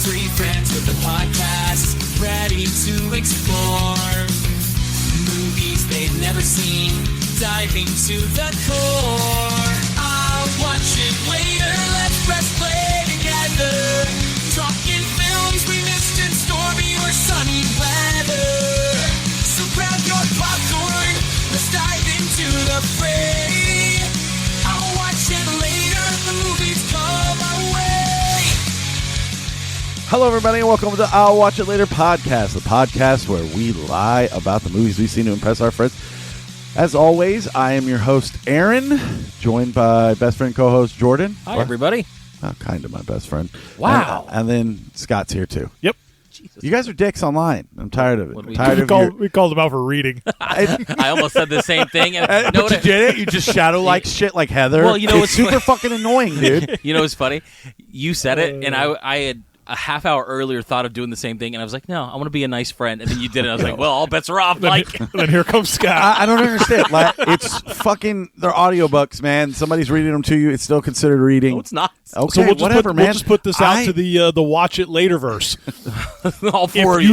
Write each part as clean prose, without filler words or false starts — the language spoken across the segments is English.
Three friends with a podcast, ready to explore movies they've never seen, diving to the core. I'll watch it later, let's press play together. Talking films we missed in stormy or sunny weather. So grab your popcorn, let's dive into the fray. I'll watch it later, the movies come our way. Hello, everybody, and welcome to the I'll Watch It Later podcast, the podcast where we lie about the movies we've seen to impress our friends. As always, I am your host, Aaron, joined by best friend co-host Jordan. Hi, everybody. Kind of my best friend. Wow. And then Scott's here, too. Yep. Jesus. You guys are dicks online. I'm tired of it. What do I'm we tired do? of We called him out for reading. I almost said the same thing. And But you did it? You just shadow like shit like Heather? Well, you know it's what's super fucking annoying, dude. You know what's funny? You said it, and I had a half hour earlier thought of doing the same thing, and I was like, no, I want to be a nice friend. And then you did it. I was like, well, all bets are off. Like, And then here comes Scott. I don't understand. Like, it's fucking, they're audiobooks, man. Somebody's reading them to you. It's still considered reading. no, it's not. Okay, So whatever, man. We'll just put this out to the Watch It Later verse. All four of If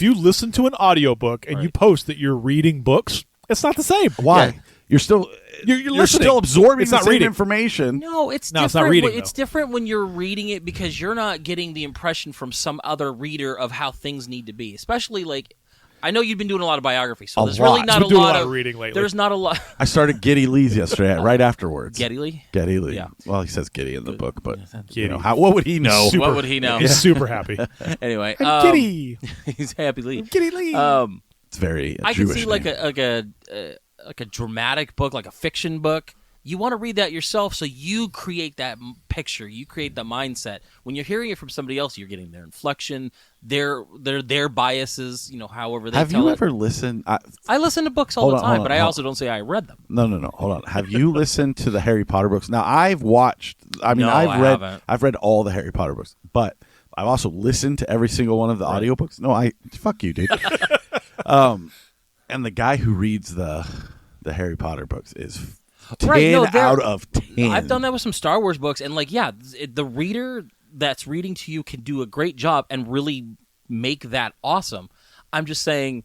you. you listen to an audiobook and you post that you're reading books, it's not the same. Why? Yeah. You're still You're you're listening. still absorbing It's the not same reading. information. No, it's No, different. it's not reading, It's though. different when you're reading it because you're not getting the impression from some other reader of how things need to be. Especially, like, I know you've been doing a lot of biography, so A there's lot. really not Been a doing lot of reading lately. There's not a lot. I started Geddy Lee's yesterday, right afterwards. Geddy Lee? Geddy Lee. Yeah. Well, he says Giddy in the book, but you know, Giddy. what would he know? Super- What would he know? He's super happy. Anyway, Giddy. he's happy Lee. Giddy Lee. It's very I can Jewish see like name. a dramatic book, like a fiction book. You want to read that yourself, so you create that picture, you create the mindset. When you're hearing it from somebody else, you're getting their inflection, their biases. You know, however they Have tell you it. ever listened? I listen to books all Hold the on, time, hold but on, I hold also don't say I read them. No. Hold on. Have you listened to the Harry Potter books? Now, I've watched. I mean, No, I haven't. I've read all the Harry Potter books, but I've also listened to every single one of the audiobooks. No, fuck you, dude. And the guy who reads the Harry Potter books is 10 Right, no, out of 10. I've done that with some Star Wars books, and like, yeah, the reader that's reading to you can do a great job and really make that awesome. I'm just saying,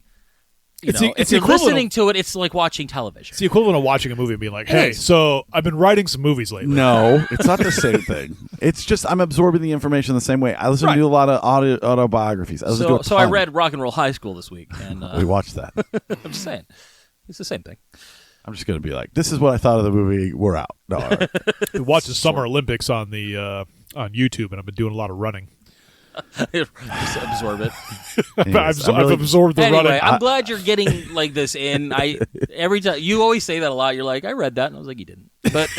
It's if the you're equivalent listening to it, it's like watching television. It's the equivalent of watching a movie and being like, It hey, is. so I've been writing some movies lately. No, it's not the same thing. It's just I'm absorbing the information the same way. I listen Right. to a lot of autobiographies. I listen to a So I ton. read Rock and Roll High School this week, and We watched that. I'm just saying, it's the same thing. I'm just going to be like, this is what I thought of the movie. We're out. No, all right. I watched the Summer Olympics on the on YouTube, and I've been doing a lot of running. Just absorb it. Anyways, I've absorbed the Anyway, running. I'm glad you're getting like this in. Every time you always say that a lot. You're like, I read that, and I was like, you didn't, but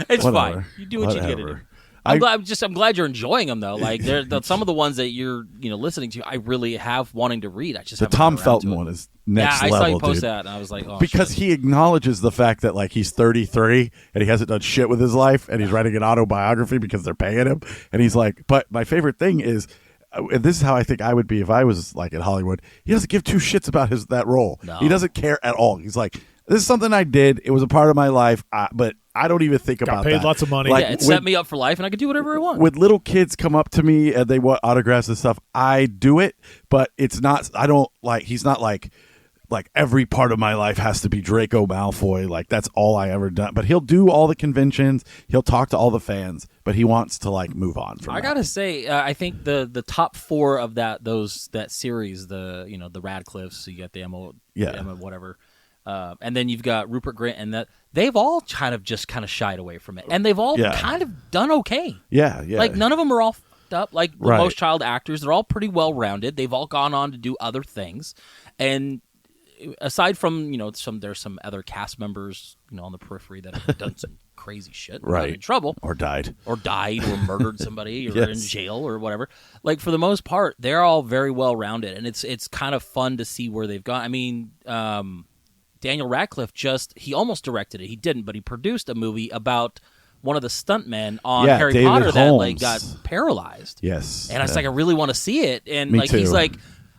it's Whatever. fine. You do what you get to do. Whatever. I'm glad you're enjoying them though. Like some of the ones that you're listening to, I really have wanting to read. I just The haven't Tom gotten around Felton to it. one is next yeah, I level, saw you post dude. that, and I was like, oh, Because shit. he acknowledges the fact that like he's 33 and he hasn't done shit with his life and he's writing an autobiography because they're paying him. And he's like, but my favorite thing is, and this is how I think I would be if I was like in Hollywood. He doesn't give two shits about that role. No. He doesn't care at all. He's like, this is something I did. It was a part of my life, but I don't even think about paid that. lots of money. Like, yeah, it when- set me up for life, and I could do whatever I want. when little kids come up to me and they want autographs and stuff, I do it, but it's not. I don't like. He's not like every part of my life has to be Draco Malfoy. Like that's all I ever done. But he'll do all the conventions. He'll talk to all the fans, but he wants to like move on from. I that. gotta say, I think the top four of that series, the Radcliffes, you got the Emma, whatever, and then you've got Rupert Grint, and that they've all kind of shied away from it, and they've all kind of done okay. Yeah. Like none of them are all fucked up. Like Right. most child actors, they're all pretty well rounded. They've all gone on to do other things, and aside from there's some other cast members on the periphery that have done some crazy shit, and gotten in trouble, or died, or murdered somebody, or Yes. in jail, or whatever. Like for the most part, they're all very well rounded, and it's kind of fun to see where they've gone. I mean, Daniel Radcliffe he almost directed it. He didn't, but he produced a movie about one of the stuntmen on Harry David Potter that like Holmes. got paralyzed. Yes. And I was like, I really want to see it. And Me like he's too. like,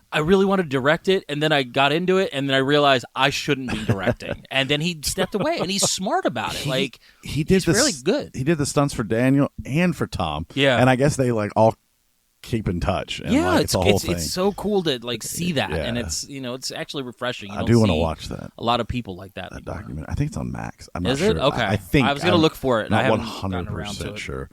I really want to direct it, and then I got into it, and then I realized I shouldn't be directing. And then he stepped away, and he's smart about it. Like he did he's really good. He did the stunts for Daniel and for Tom. Yeah. And I guess they like all keep in touch. And Yeah, like, it's a whole thing. it's so cool to like see that, Yeah. and it's actually refreshing. You I don't do want to see watch that. a lot of people like that. anymore. Documentary. I think it's on Max. I'm not Is sure. it? Okay. I think I was gonna look for it, and Not I haven't gotten around to 100% it. sure.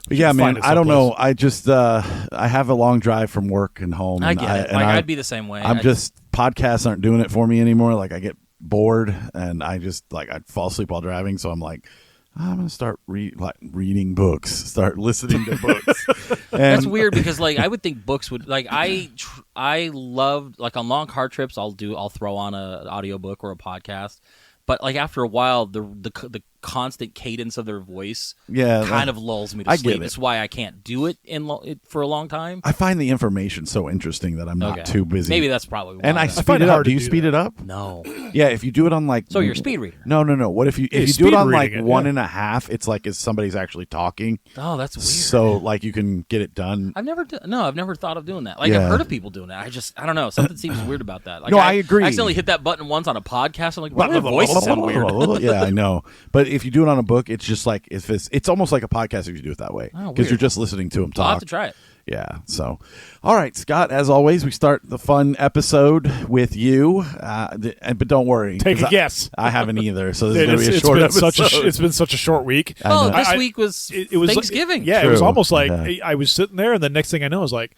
But yeah, man, find it I don't know. someplace. I just I have a long drive from work and home. I and get it. and Like, I'd be the same way. I'm just podcasts aren't doing it for me anymore. Like I get bored and I just like I'd fall asleep while driving. So I'm like, I'm gonna start reading books, start listening to books. And That's weird because like I would think books would like I love like on long car trips I'll throw on an audiobook or a podcast, but like after a while the constant cadence of their voice kind of lulls me to I sleep. get it. It's why I can't do it for a long time. I find the information so interesting that I'm not Okay. too busy. Maybe that's probably why. and I then. speed find it it up. hard Do to you do speed that. it up? No. Yeah, if you do it on like So you're a speed reader. No. What if you Yeah, do speed it on like reading it, one yeah. and a half? It's like if somebody's actually talking. Oh, that's weird. So like you can get it done. I've never thought of doing that. Like Yeah. I've heard of people doing that. I don't know. Something seems weird about that. Like, No, I agree. I accidentally hit that button once on a podcast. I'm like, why do my voice sound weird? Yeah, I know. But if you do it on a book, it's just like if it's almost like a podcast if you do it that way Oh, because weird. you're just listening to them I'll have talk. to try it. Yeah. So, all right, Scott. As always, we start the fun episode with you. But don't worry. Take 'cause a guess. I haven't either. So this is going to be a It's short been episode. it's been such a short week. Oh, know. this I- week was It was Thanksgiving. Like, yeah, it was True. almost like Yeah. I was sitting there, and the next thing I know, I was like,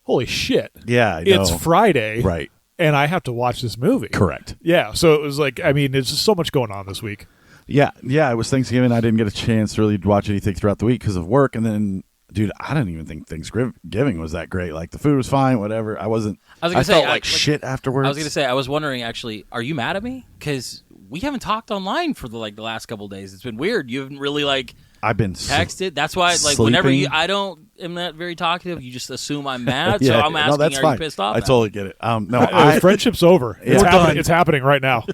"Holy shit!" Yeah, I know. It's Friday, Right. And I have to watch this movie. Correct. Yeah, so it was like, I mean, there's just so much going on this week. Yeah. It was Thanksgiving. I didn't get a chance to really watch anything throughout the week because of work. And then, dude, I didn't even think Thanksgiving was that great. Like the food was fine, whatever. I I was gonna I say, felt I- like like- shit afterwards. I was going to say, I was wondering, actually, are you mad at me? Because we haven't talked online for the last couple of days. It's been weird. You haven't really I've been texted. That's why, whenever sleeping. am not very talkative. You just assume I'm mad. Yeah, So I'm asking, no, that's are fine. you pissed off? I now? totally get it. No, Friendship's over. It's We're happening. done. It's happening right now.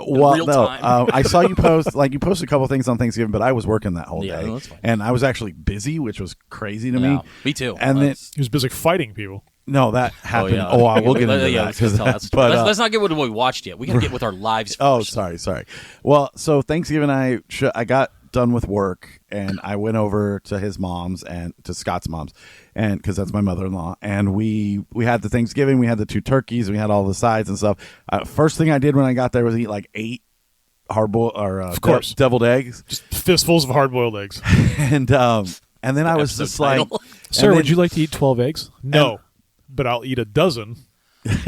well, real no. time. I saw you post you posted a couple things on Thanksgiving, but I was working that whole Yeah, day, no, that's fine. and I was actually busy, which was crazy to Yeah, me. me too. And then He was busy fighting people. no, that happened. yeah. We'll get into yeah, that. let's 'cause- tell that story. but, Let's not get into what we watched yet. We got to get with our lives first. oh, sorry. Well, so Thanksgiving, I got done with work and I went over to his mom's and to Scott's mom's, and because that's my mother-in-law, and we had the Thanksgiving, we had the 2 turkeys, we had all the sides and stuff. First thing I did when I got there was eat like 8 hard-boiled or Of course. deviled eggs, Just fistfuls of hard-boiled eggs. and then I was Episode just like, title. Sir, then- would you like to eat 12 eggs? No, but I'll eat a dozen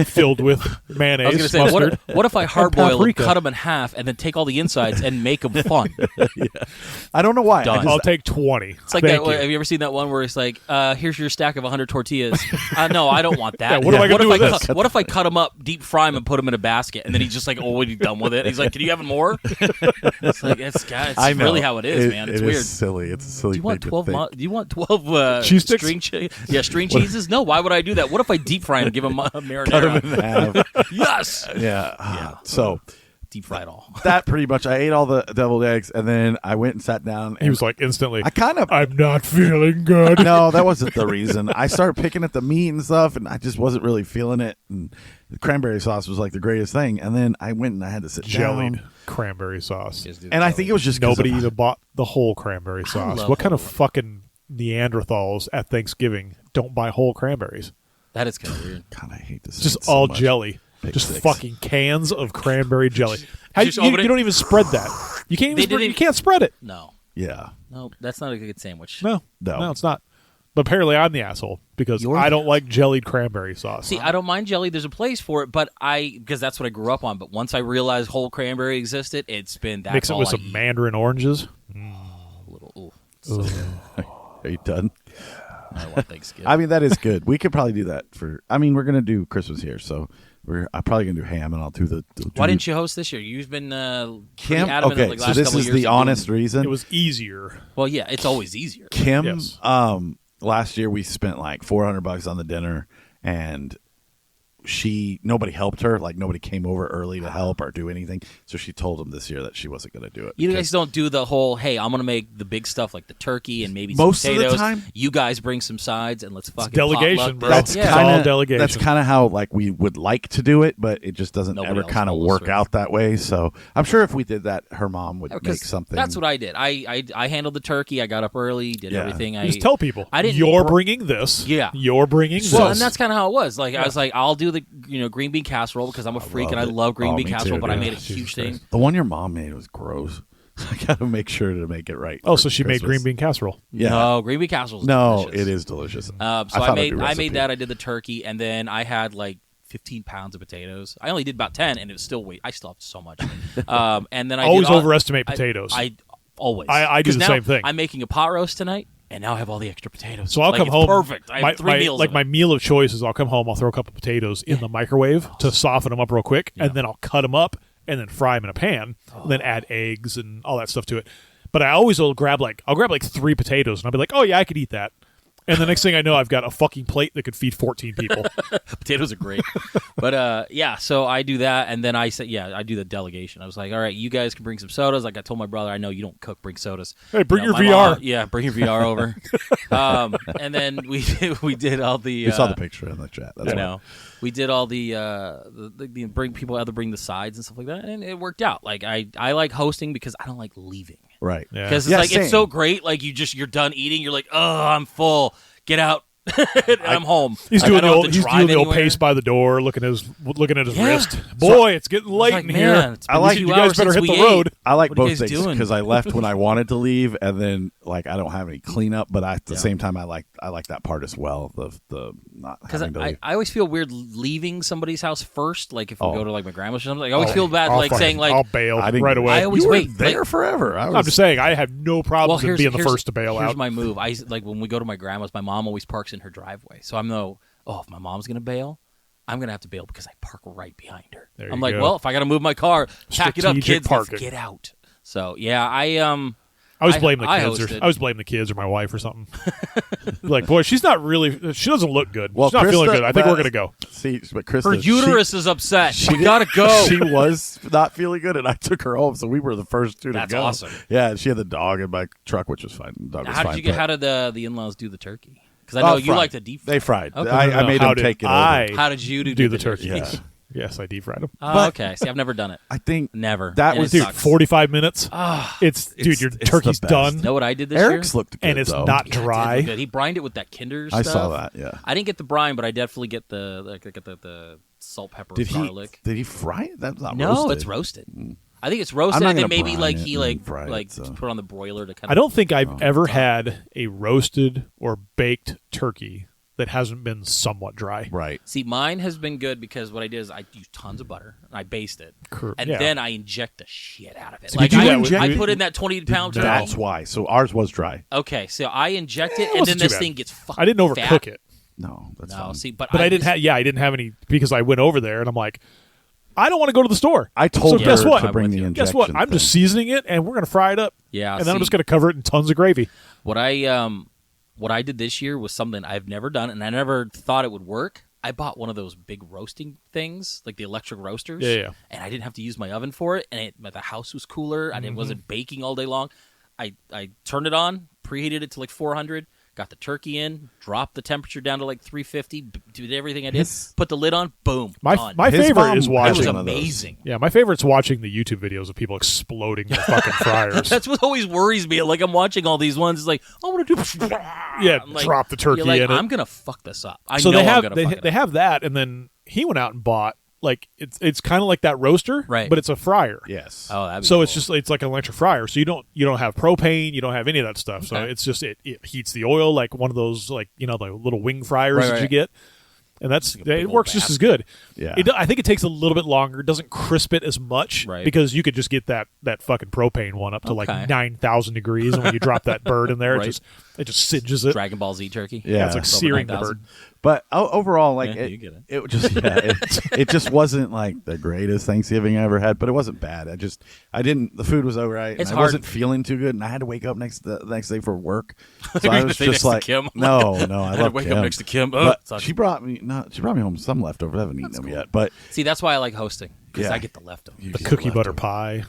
filled with mayonnaise, I was going to say, mustard. what if I hard boil them, paprika. cut them in half, and then take all the insides and make them fun? I don't know why. I Done. just- I'll take 20. It's like Thank that. you. Have you ever seen that one where it's like, here's your stack of 100 tortillas? No, I don't want that. Yeah, what am I gonna do with this? What if I cut them up, deep fry them, and put them in a basket, and then he's just like, oh, what are you done with it? He's like, can you have more? It's like, it's I know. really how it is, man. It's it weird. is silly. It's a silly. Do you want thing 12? to think. Do you want 12 Cheese sticks? string cheeses? No. Why would I do that? What if I deep fry and give them a Cut them marinara? in half. Yes. Yeah. So Deep fry it all. that pretty much, I ate all the deviled eggs, and then I went and sat down. He And was like instantly, I kind of I'm not feeling good. no, that wasn't the reason. I started picking at the meat and stuff, and I just wasn't really feeling it. And the cranberry sauce was like the greatest thing. And then I went and I had to sit Jellied down. cranberry sauce. And I think it was just 'cause Nobody of- even bought the whole cranberry sauce. love What kind of whole- fucking Neanderthals at Thanksgiving don't buy whole cranberries? That is kind of weird. God, I hate this. Just all jelly. Big Just six. fucking cans of cranberry jelly. How, Just you open it? don't even spread that. You can't They even spread, didn't- you can't spread it. No. Yeah. No, that's not a good sandwich. No, No. it's not. But apparently, I'm the asshole because You're- I don't like jellied cranberry sauce. See, I don't mind jelly. There's a place for it, but because that's what I grew up on. But once I realized whole cranberry existed, it's been that's Mix it all with I some eat. mandarin oranges. A little. Ooh, so Are you done? I want Thanksgiving. I mean, that is good. We could probably do that for. I mean, we're gonna do Christmas here, so I'm probably gonna do ham, and I'll do the. Why didn't you host this year? You've been pretty Kim? adamant Okay, like so last this couple is years the of doing- honest reason. It was easier. Well, yeah, it's always easier. Kim. Yes. Last year we spent like $400 on the dinner, and nobody helped her. Like nobody came over early to help or do anything. So she told him this year that she wasn't going to do it. You guys don't do the whole, hey, I'm going to make the big stuff like the turkey and maybe most some potatoes. Of the time, you guys bring some sides and let's fucking delegation, potluck bro. this. That's all delegation. That's kind of how like we would like to do it, but it just doesn't Nobody ever else kind of follows work through. out that way. So I'm sure if we did that, her mom would make 'Cause something. That's what I did. I handled the turkey. I got up early, did Yeah. everything. Just tell people. I didn't You're br- bringing this. Yeah. You're bringing Well, this. and that's kind of how it was. Like I was like, I'll do the green bean casserole because I'm a freak and I love it. love green bean Me casserole. too, But I dude. made a Jesus huge Christ. thing. The one your mom made was gross. I got to make sure to make it right. Oh, for so she made Christmas. green bean casserole. Yeah. No, green bean casserole. No, delicious. it is delicious. So thought I it'd made be I recipe. made that. I did the turkey, and then I had like 15 pounds of potatoes. I only did about 10, and it was still I still have so much. And then I Always did all- overestimate potatoes. I always. I do 'Cause the now same thing. I'm making a pot roast tonight, and now I have all the extra potatoes. So I'll Like, come it's home. Perfect. I have 3 meals. Like of my it. meal of choice is I'll come home. I'll throw a couple potatoes in the microwave to soften them up real quick, and then I'll cut them up and then fry them in a pan, and then add eggs and all that stuff to it. But I always will grab like 3 potatoes, and I'll be like, oh yeah, I could eat that. And the next thing I know, I've got a fucking plate that could feed 14 people. Potatoes are great. But yeah, so I do that, and then I said, I do the delegation. I was like, all right, you guys can bring some sodas. Like I told my brother, I know you don't cook, bring sodas. Hey, bring You know, your my VR. mom- bring your VR over. And then we did all the. We saw the picture in the chat. That's I why. know. We did all the bring people had to bring the sides and stuff like that, and it worked out. Like I like hosting because I don't like leaving. Right. Yeah. Because it's Yeah, like same. it's so great. Like you're done eating. You're like, oh, I'm full. Get out. And I'm home. He's Like, I doing don't have to he's drive doing the old anywhere. pace by the door, looking at his Yeah. wrist. Boy, it's getting late Like, in man, here. it's I been like- 2 you guys hours better since hit we the road. ate. I like What are you both guys things doing? because I left when I wanted to leave, and then like I don't have any cleanup. But at the same time, I like that part as well. The not Because having to leave. I always feel weird leaving somebody's house first. Like if we Oh. go to like my grandma's or something, like, I always feel bad I'll like fucking- saying like I'll bail I didn't- right away. I always you were wait, there like- forever. I'm just saying, I have no problems in being the first to bail here's out. my move. I like when we go to my grandma's. My mom always parks in her driveway, so I'm if my mom's gonna bail, I'm gonna have to bail because I park right behind her. There I'm you like, go. well, if I gotta move my car, pack it up, Strategic kids, let's parking. get out. So yeah, I always blame the I kids. hosted. I always blame the kids or my wife or something. Like, boy, she's not really. She doesn't look good. Well, she's not feeling Krista- good. I think but- we're gonna go. See, but Krista, her uterus is upset. We gotta She, go. she was not feeling good, and I took her home, so we were the first two to That's go. awesome. Yeah, and she had the dog in my truck, which was fine. The dog was How fine, did you get? but- How did the in-laws do the turkey? Because I know you fried. like to deep fry. They fried. Okay. I made How them did take it I over. How did you do the turkey? Yeah. Yes, I deep fried them. Oh, But- okay. See, I've never done it. I think Never. That And was- it Dude, sucks. 45 minutes. It's Your the turkey's best. done, You know what I did this Eric's year? looked good, and it's though. not Yeah, it did dry. look good. He brined it with that Kinder I stuff. saw that. Yeah. I didn't get the brine, but I definitely get the salt, pepper, Did he? garlic. Did he fry it? That's not No, roasted. it's roasted. I think it's roasted, I'm not and then gonna maybe brine like it he and fry it, so. put on the broiler to kind of. I don't think I've ever had a roasted or baked turkey that hasn't been somewhat dry. Right. See, mine has been good because what I did is I use tons of butter and I baste it, and Yeah. then I inject the shit out of it. So like did you I, do that with- I put in that 20-pound turkey. That's why. So ours was dry. Okay, so I inject it, and then wasn't too this bad. thing gets fucking. I didn't overcook fat. it, No, that's No, fine. see, but but I didn't have. Yeah, I didn't have any because I went over there and I'm like, I don't want to go to the store. I told So guess her what? to bring the Guess injection. Guess what? I'm just seasoning it and we're gonna fry it up. Yeah, and then I'm see- just gonna cover it in tons of gravy. What I did this year was something I've never done, and I never thought it would work. I bought one of those big roasting things, like the electric roasters. Yeah. And I didn't have to use my oven for it, and the house was cooler. I wasn't baking all day long. I turned it on, preheated it to like 400, got the turkey in, dropped the temperature down to like 350, did everything I did, put the lid on, boom, done. My His favorite mom is It watching. was one of those. amazing. Yeah, my favorite's watching the YouTube videos of people exploding their fucking fryers. That's what always worries me. Like I'm watching all these ones, it's like I want to do. Yeah, I'm like, drop the turkey you're like, in it. I'm gonna fuck this up. I So know they have I'm gonna fuck it they up. have that, and then he went out and bought like it's kind of like that roaster, Right. But it's a fryer. Yes. Oh, that'd be So cool. it's like an electric fryer. So you don't have propane, you don't have any of that stuff. So Okay. it's just it heats the oil like one of those like the little wing fryers Right, that you right. get, and that's a big it old works just basket. as good. Yeah. I think it takes a little bit longer. It doesn't crisp it as much Right. because you could just get that fucking propane one up to Okay. like 9,000 degrees, and when you drop that bird in there, Right. it just singes it. Dragon Ball Z turkey. Yeah. It's like Over searing the 9,000. bird. But overall, like Yeah, you get it. it just it just wasn't like the greatest Thanksgiving I ever had, but it wasn't bad. I didn't. The food was alright. It's I hard. wasn't feeling too good, and I had to wake up the next day for work. So You're I gonna was say just next to like, Kim? no, I had to love wake Kim. up next to Kim. But Sucks. she brought me home some leftovers. I haven't eaten them yet, but See, that's why I like hosting because Yeah. I get the leftovers. you The get cookie butter leftovers. pie.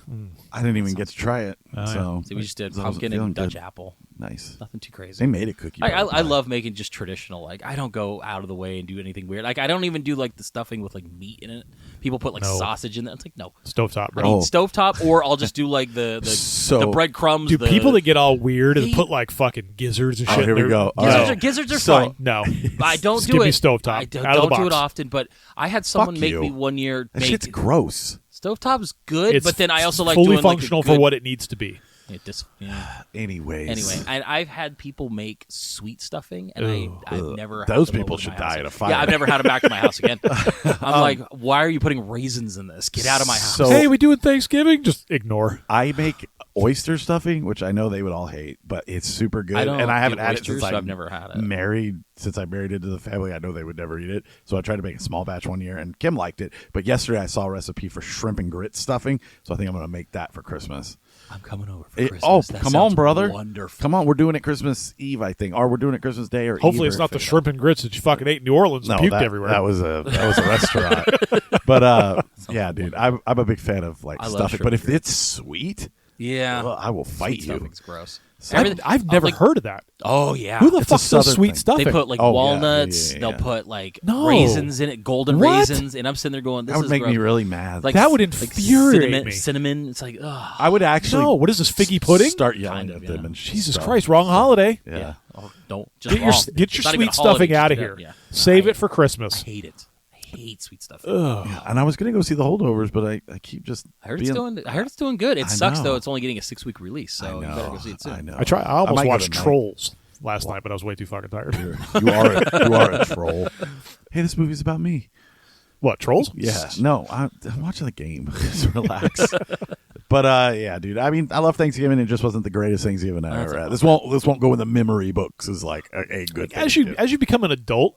I didn't even get to try it. yeah. So See, we just did so I wasn't pumpkin feeling and Dutch good. apple. Nice. Nothing too crazy. They made a cookie. I butter pie. love making just traditional. Like I don't go out of the way and do anything weird. Like I don't even do like the stuffing with like meat in it. People put like No. sausage in it. It's like no. Stovetop, I bro. mean Oh. stovetop, or I'll just do like the So- breadcrumbs. Dude, the, people that get all weird and They- put like fucking gizzards and Oh, shit. here in we their- go. All gizzards, right. gizzards are So- fine. No. I don't Just do give it. me stovetop. I don't Out of the do it box. often, but I had someone Fuck make you. me one year That make shit's gross. stovetop's good, It's but then I also like fully doing functional like a good, for what it needs to be. Anyways. Anyway, I've had people make sweet stuffing, and I've never had Those them people over should my die house. at a fire. Yeah, I've never had them back to my house again. I'm like, why are you putting raisins in this? Get out of my house. So- Hey, we doing Thanksgiving? Just ignore. I make oyster stuffing, which I know they would all hate, but it's super good. I don't and I haven't eat had oysters, it since so I've never had it. married. Since I married into the family, I know they would never eat it. So I tried to make a small batch one year, and Kim liked it. But yesterday I saw a recipe for shrimp and grits stuffing, so I think I'm going to make that for Christmas. I'm coming over for It- Christmas. That come sounds on, brother! Wonderful. Come on, we're doing it Christmas Eve, I think, or we're doing it Christmas Day, or Hopefully, Eve, it's or not the shrimp and grits that you fucking ate in New Orleans and No, puked that, everywhere. that was a restaurant. But yeah, dude, I'm a big fan of like I love stuffing. shrimp But and if it's sweet, Yeah, well, I will fight sweet you. stuffing's gross. I've never like- heard of that. Oh yeah. Who the It's a fuck does southern sweet thing. stuffing? They put like Oh, yeah, walnuts. yeah. They'll put like No. raisins in it, golden What? raisins, and I'm sitting there going, "This That would is make gross. me really mad. Like That would like infuriate cinnamon, me. Cinnamon. It's like, ugh. I would actually No, what is this, figgy pudding? start yelling Kind at of, them yeah. and Jesus stuff. Christ, wrong holiday. Yeah. Oh, don't just Get your wrong. get your It's not even sweet a holiday, stuffing just out of do here. that. Yeah. Save I- it for I Christmas. hate it. I hate sweet stuff. Ugh. And I was gonna go see the holdovers, but I keep just. I heard being, it's doing good. It I sucks know. though. It's only getting a 6-week release, so I you know. better go see it soon. I know. I almost might go watched tonight. Trolls last night, but I was way too fucking tired. You are a troll. Hey, this movie's about me. What, Trolls? Yeah. No, I'm watching the game. Just relax. But yeah, dude. I mean, I love Thanksgiving. It just wasn't the greatest Thanksgiving I That's ever a had. lot. This won't go in the memory books as like a good. As you become an adult,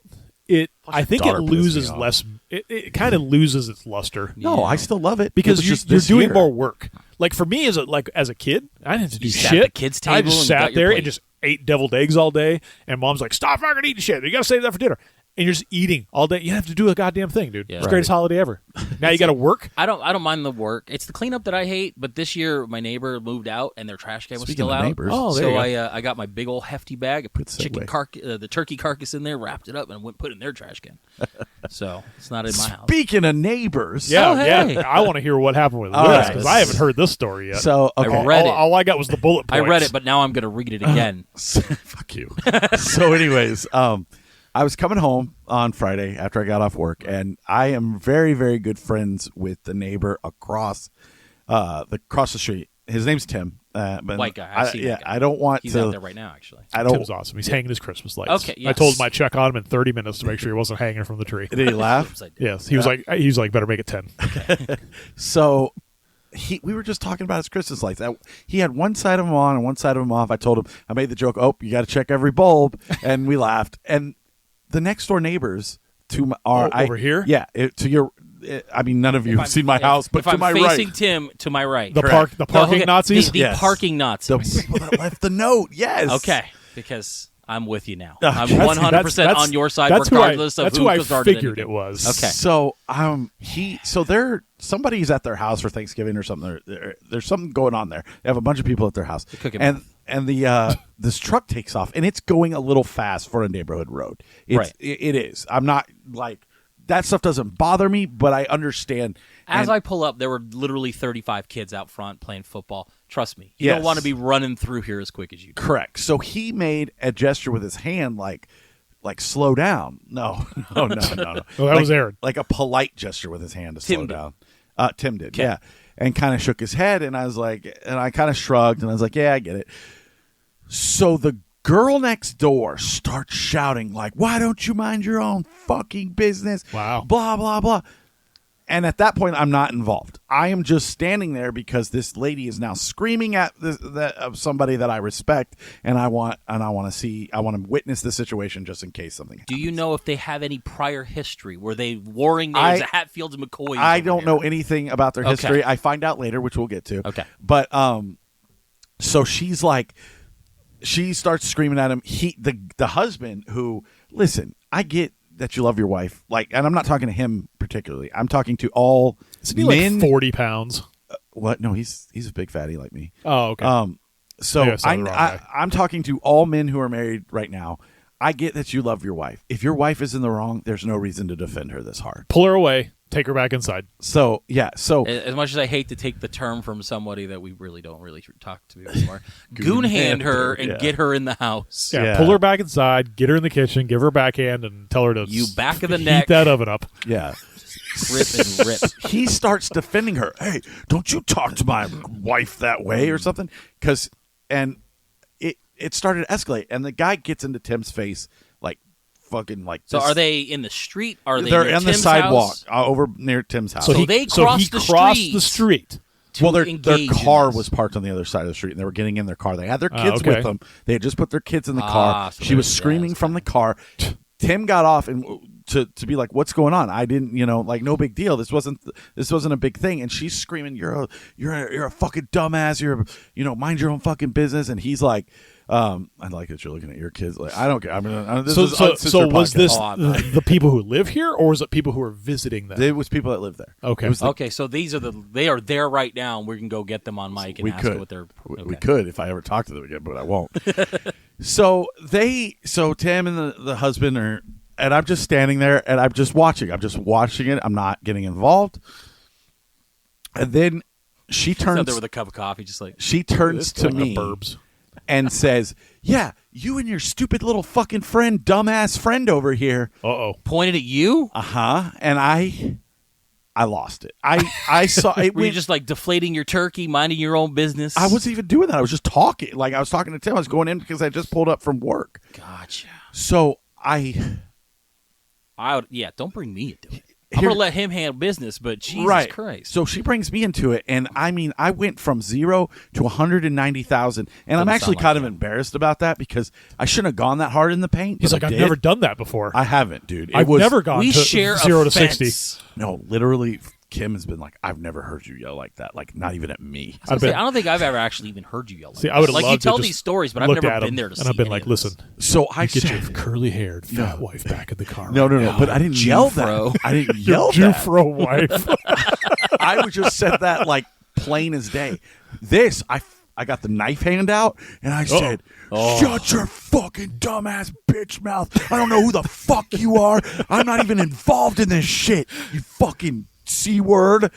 I think it daughter pissed me loses off. less. It kind of loses its luster No, I still love it because It was you're just this doing year. more work. Like for me, as a kid, I didn't have to do You sat shit. at the kids' I table just and sat got your there plate. and just ate deviled eggs all day. And mom's like, "Stop fucking eating shit. You got to save that for dinner." And you're just eating all day. You don't have to do a goddamn thing, dude. Yeah. It's the greatest holiday ever. Now you got to work. I don't mind the work. It's the cleanup that I hate. But this year, my neighbor moved out and their trash can was Speaking still of out. neighbors. Oh, there so you go. I got my big old hefty bag. I put Good the segue. the turkey carcass in there, wrapped it up, and went put it in their trash can. So it's not in my house. Speaking of neighbors, Yeah, Oh, hey. yeah. I want to hear what happened with All this right. because I haven't heard this story yet. So okay, I read it. All I got was the bullet I points. read it, but now I'm going to read it again. fuck you. So, anyways, I was coming home on Friday after I got off work, and I am very, very good friends with the neighbor across the street. His name's Tim. But White guy. I've seen that guy. I don't want He's to. out there right now, actually. I don't. Tim's awesome. He's hanging his Christmas lights. Okay, I yes. told him I'd check on him in 30 minutes to make sure he wasn't hanging from the tree. Did he laugh? Oops, I did. Yes, he was like, better make it 10. So we were just talking about his Christmas lights. He had one side of them on and one side of them off. I told him, I made the joke, "Oh, you got to check every bulb," and we laughed. And the next door neighbors to my, over here? yeah, to your. I mean, none of you have seen my house, but if to I'm my facing right, Tim, to my right. The Correct. parking okay, Nazis? The Yes. parking the Nazis. people that left the note. Yes. Okay, because I'm with you now. Okay. I'm That's- 100% on your side, that's regardless who I, of that's who who I started figured anything. it was. Okay. So somebody's at their house for Thanksgiving or something. There's something going on there. They have a bunch of people at their house, cooking and the this truck takes off, and it's going a little fast for a neighborhood road. Right. It is. I'm not like that stuff doesn't bother me, but I understand. As And- I pull up, there were literally 35 kids out front playing football. Trust me, you Yes. don't want to be running through here as quick as you do. Correct. So he made a gesture with his hand, like slow down. No. Well, that Like- was Aaron. Like a polite gesture with his hand to Tim slow did. down. Tim did, Okay. yeah, and kind of shook his head, and I was like, and I kind of shrugged, and I was like, yeah, I get it. So the girl next door starts shouting like, "Why don't you mind your own fucking business?" Wow. Blah blah blah. And at that point, I'm not involved. I am just standing there because this lady is now screaming at of somebody that I respect, and I want to witness the situation just in case something happens. Do you know if they have any prior history? Were they warring names at Hatfields and McCoys? I don't know anything about their history. I find out later, which we'll get to. Okay. But so she's like, she starts screaming at him. The husband who, listen, I get that you love your wife, like, and I'm not talking to him particularly. I'm talking to all Isn't he men. like 40 pounds? What? No, he's a big fatty like me. Oh, okay. So Maybe I said the wrong guy. I'm talking to all men who are married right now. I get that you love your wife. If your wife is in the wrong, there's no reason to defend her this hard. Pull her away. Take her back inside. So yeah. So as much as I hate to take the term from somebody that we really don't talk to anymore, goon hand her and get her in the house. Yeah, Yeah. pull her back inside. Get her in the kitchen. Give her a backhand and tell her to You back of the heat neck. that oven up. yeah. Rip and rip. He starts defending her. Hey, don't you talk to my wife that way or something? And it started to escalate, and the guy gets into Tim's face like fucking like. So this. are they in the street? Are they They're near on the Tim's sidewalk house? over near Tim's house. So they crossed the crossed the street. street. to well, their engage in car this? was parked on the other side of the street, and they were getting in their car. They had their kids okay. with them. They had just put their kids in the car. So She was there's- screaming that's from the car. Tim got off and to be like, "What's going on?" I didn't, like, no big deal. This wasn't a big thing. And she's screaming, "You're a fucking dumbass. Mind your own fucking business." And he's like, "I like that you're looking at your kids. Like, I don't care. I mean, this is So was podcast. this Oh, the people who live here, or was it people who were visiting them? It was people that live there. Okay. It was Okay, so they are there right now, and we can go get them on mic and we ask could. what they're. Okay. We could if I ever talk to them again, but I won't. So Tim and the husband are, and I'm just standing there and I'm just watching. I'm just watching it. I'm not getting involved. And then she He's out turns. there with a cup of coffee, just like She turns to Like me the burbs. and says, "Yeah, you and your stupid little fucking friend, dumbass friend over here." Uh-oh. pointed at you. And I lost it. I saw it. Were you went- just like deflating your turkey, minding your own business? I wasn't even doing that. I was just talking. Like, I was talking to Tim. I was going in because I just pulled up from work. Gotcha. So Don't bring me into it. I'm Here- gonna let him handle business, but Jesus right. Christ. So she brings me into it, and I mean, I went from 0 to 190,000, and I'm Doesn't actually sound kind like of embarrassed about that because I shouldn't have gone that hard in the paint. He's but like, I I've did. never done that before. I haven't, dude. It I've was never gone we to share 0 a to 60. fence. no, literally. Kim has been like, I've never heard you yell like that. Like, not even at me. I was gonna say, been- I don't think I've ever actually even heard you yell. See, like I would've like you loved to tell just these stories, but I've looked never at been him, there to see. and I've been any like, of this. listen, So I get your said, curly-haired fat wife back in the car. no, but I didn't yell Jufro. that. I didn't Your yell that. Jufro wife. I would just said that like plain as day. This, I got the knife hand out and I said, "Shut your fucking dumbass bitch mouth. I don't know who the fuck you are. I'm not even involved in this shit. You fucking C-word."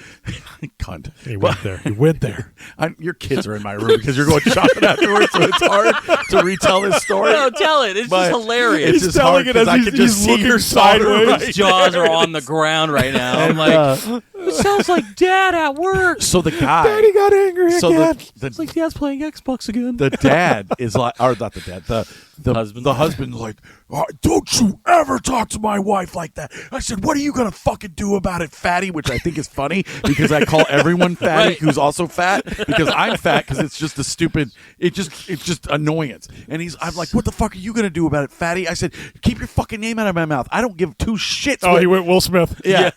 Cunt. He went there. He went there. Your kids are in my room because you're going shopping afterwards, so it's hard to retell this story. No, tell it. It's But just hilarious. It's He's just hard telling it 'cause as I he's- could just he's see looking your sideways. daughter His jaws are on the ground right now. I'm like, it sounds like Dad at work. So the guy, Daddy got angry so again. It's like Dad's playing Xbox again. the dad is like, or not the dad, the Husband. the husband's like, "Don't you ever talk to my wife like that." I said, "What are you gonna fucking do about it, fatty?" Which I think is funny because I call everyone fatty Right. who's also fat because I'm fat because it's just a stupid, it's just annoyance. And I'm like, "What the fuck are you gonna do about it, fatty?" I said, "Keep your fucking name out of my mouth. I don't give two shits." Oh, what- he went Will Smith. yeah.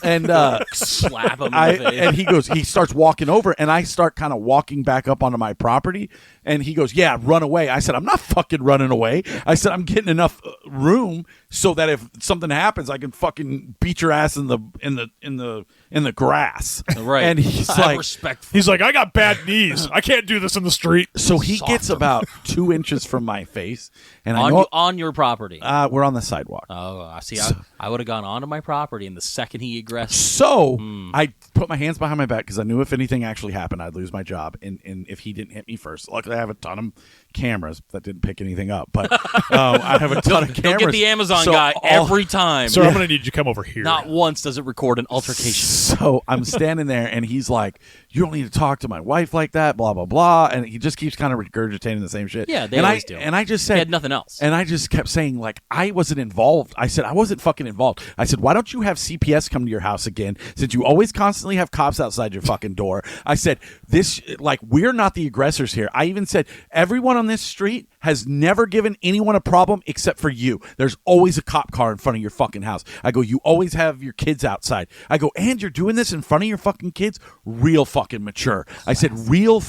And Slap him in the face. he starts walking over, and I start kind of walking back up onto my property, and he goes, "Yeah, run away." I said, "I'm not fucking running away." I said, "I'm getting enough room so that if something happens, I can fucking beat your ass in the grass." Right. And he's I have like, respect for He's like, I got bad knees. I can't do this in the street. so he gets about 2 inches from my face, and I on, know on your property. we're on the sidewalk. Oh, I see. I would have gone onto my property, and the second he egressed, So I put my hands behind my back because I knew if anything actually happened, I'd lose my job. And if he didn't hit me first, luckily I have a ton of cameras that didn't pick anything up. But I have a ton of cameras. Go get the Amazon So guy all- every time. Sir, I'm going to need you to come over here. Not once does it record an altercation. So I'm standing there, and he's like, you don't need to talk to my wife like that, blah, blah, blah. And he just keeps kind of regurgitating the same shit. Yeah, they and always do. And I just said, He had nothing else. And I just kept saying, like, I wasn't involved. I said, I wasn't fucking involved. I said, why don't you have CPS come to your house again, since you always constantly have cops outside your fucking door? I said, we're not the aggressors here. I even said, everyone on this street has never given anyone a problem except for you. There's always a cop car in front of your fucking house. I go, you always have your kids outside. I go, and you're doing this in front of your fucking kids? Real fucking mature. I said, real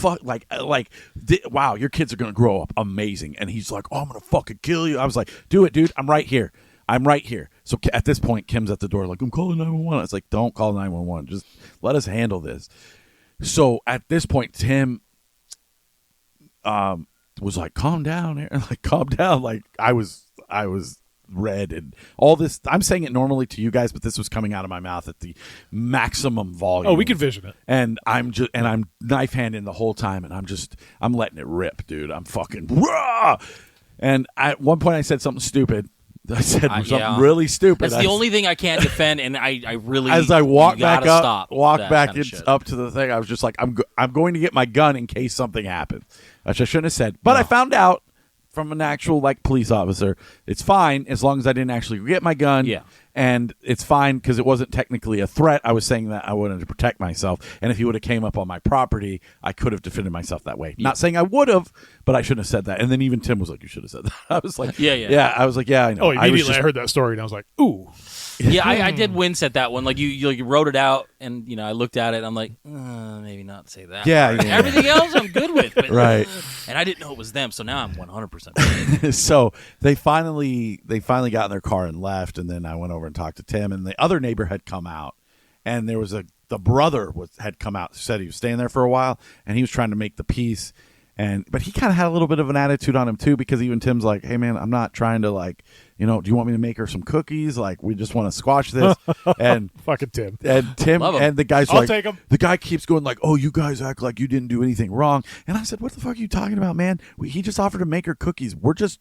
wow, your kids are going to grow up amazing. And he's like, oh, I'm going to fucking kill you. I was like, do it, dude. I'm right here. So at this point, Kim's at the door like, I'm calling 911. I was like, don't call 911. Just let us handle this. So at this point, Tim was like, calm down, Aaron. Like, calm down. Like, I was red and all this. I'm saying it normally to you guys, but this was coming out of my mouth at the maximum volume. Oh, we can vision it. And I'm knife handing the whole time, and I'm letting it rip, dude. I'm fucking raw. And at one point, I said something stupid. I said something really stupid. That's the only thing I can't defend, and I really as I walk back up, up to the thing, I was just like, I'm going to get my gun in case something happens, which I shouldn't have said. But I found out from an actual police officer, it's fine as long as I didn't actually get my gun. Yeah. And it's fine because it wasn't technically a threat. I was saying that I wanted to protect myself. And if he would have came up on my property, I could have defended myself that way. Yeah. Not saying I would have, but I shouldn't have said that. And then even Tim was like, you should have said that. I was like, yeah. I was like, yeah, I know. Oh, immediately I heard that story and I was like, ooh. Yeah, I did wince at that one. Like you wrote it out, and I looked at it. And I'm like, maybe not say that. Yeah. Everything else I'm good with, but, right? And I didn't know it was them, so now I'm 100%. So they finally got in their car and left, and then I went over and talked to Tim, and the other neighbor had come out, and there was the brother had come out, said he was staying there for a while, and he was trying to make the peace. But he kind of had a little bit of an attitude on him too, because even Tim's like, "Hey man, I'm not trying to do you want me to make her some cookies? Like, we just want to squash this." And fucking Tim. And Tim and the guy's I'll take him. The guy keeps going like, "Oh, you guys act like you didn't do anything wrong." And I said, "What the fuck are you talking about, man? He just offered to make her cookies. We're just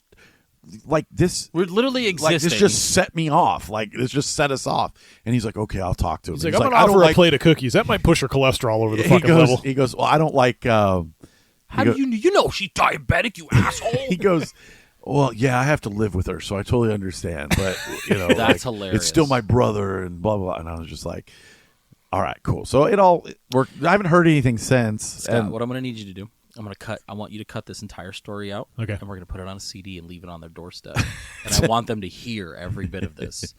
like this. We're literally existing. Like, this just set me off. Like, this just set us off." And he's like, "Okay, I'll talk to him." He's like, "I'm gonna offer a plate of cookies. That might push her cholesterol over the fucking level." He goes, "Well, I don't like." How do you know she's diabetic, you asshole? He goes, "Well, yeah, I have to live with her, so I totally understand. But that's hilarious. It's still my brother, and blah blah." And I was just like, "All right, cool." So it all worked. I haven't heard anything since. Scott, what I'm going to need you to do, I want you to cut this entire story out. Okay. And we're going to put it on a CD and leave it on their doorstep. And I want them to hear every bit of this.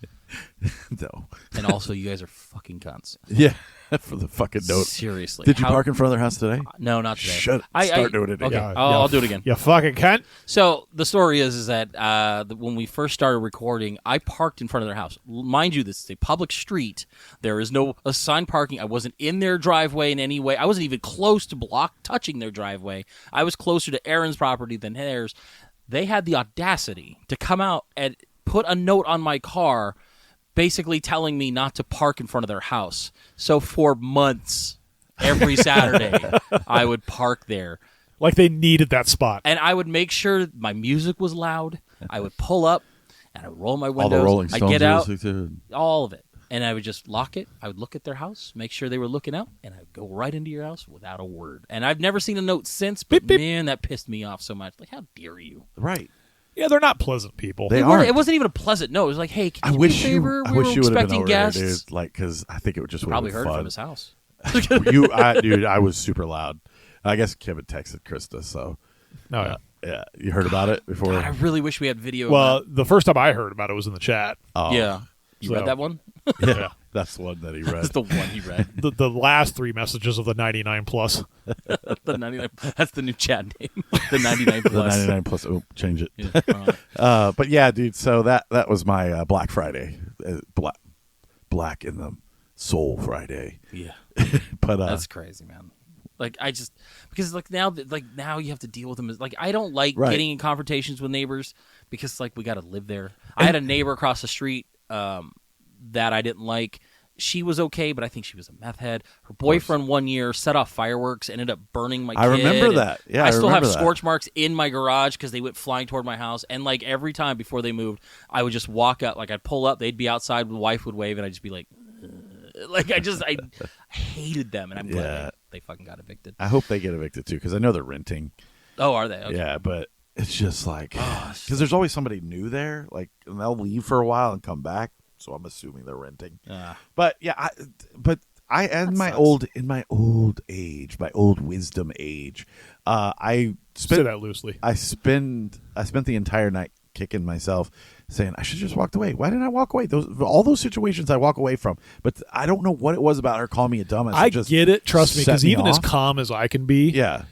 No. And also, you guys are fucking cunts. Yeah. For the fucking note. Seriously. Did you park in front of their house today? No, not today. Start doing it again. Okay, I'll do it again. You fucking cunt. So the story is that when we first started recording, I parked in front of their house. Mind you, this is a public street. There is no assigned parking. I wasn't in their driveway in any way. I wasn't even close to touching their driveway. I was closer to Aaron's property than theirs. They had the audacity to come out and put a note on my car basically telling me not to park in front of their house. So for months, every Saturday, I would park there. Like they needed that spot. And I would make sure my music was loud. I would pull up, and I would roll my windows. All the Rolling Stones I'd get out, music, all of it. And I would just lock it. I would look at their house, make sure they were looking out, and I would go right into your house without a word. And I've never seen a note since, but beep, beep. Man, that pissed me off so much. Like, how dare you? Right. Yeah, they're not pleasant people. They aren't. It wasn't even a pleasant note. It was like, hey, can you do me a favor? I We wish were you would have been expecting over guests. there, dude. Like, because I think it would just Probably heard heard from his house. Dude, I was super loud. I guess Kevin texted Krista, so yeah, you heard about it before. God, I really wish we had video. Well, of the first time I heard about it was in the chat. Oh, that. Yeah, you So- read that one? yeah, that's the one that he read. That's the one he read. The last three messages of the 99 plus. The 99. That's the new chat name. The 99 The plus. 99 plus. Oh, change it. Yeah. But yeah, dude. So that was my Black Friday, Black in the Soul Friday. Yeah. But That's crazy, man. Like because now you have to deal with them. Like I don't like Right. getting in confrontations with neighbors because like we got to live there. I had a neighbor across the street that I didn't like. She was okay, but I think she was a meth head. Her boyfriend 1 year set off fireworks, ended up burning my kid. I remember and that. Yeah, I still have remember that. scorch marks in my garage because they went flying toward my house. And like every time before they moved, I would just walk up. Like I'd pull up, they'd be outside, the wife would wave, and I'd just be like, I hated them, and I'm glad they fucking got evicted. I hope they get evicted too, because I know they're renting. Oh, are they? Okay. Yeah, but it's just like because there's always somebody new there, like, and they'll leave for a while and come back. So I'm assuming they're renting. But yeah, I in my old age, my old wisdom age, I spent Say that loosely. I spent the entire night kicking myself, saying I should just walked away. Why didn't I walk away? All those situations I walk away from, but I don't know what it was about her calling me a dumbass. I get it. Trust me, because even as off. calm as I can be, Yeah,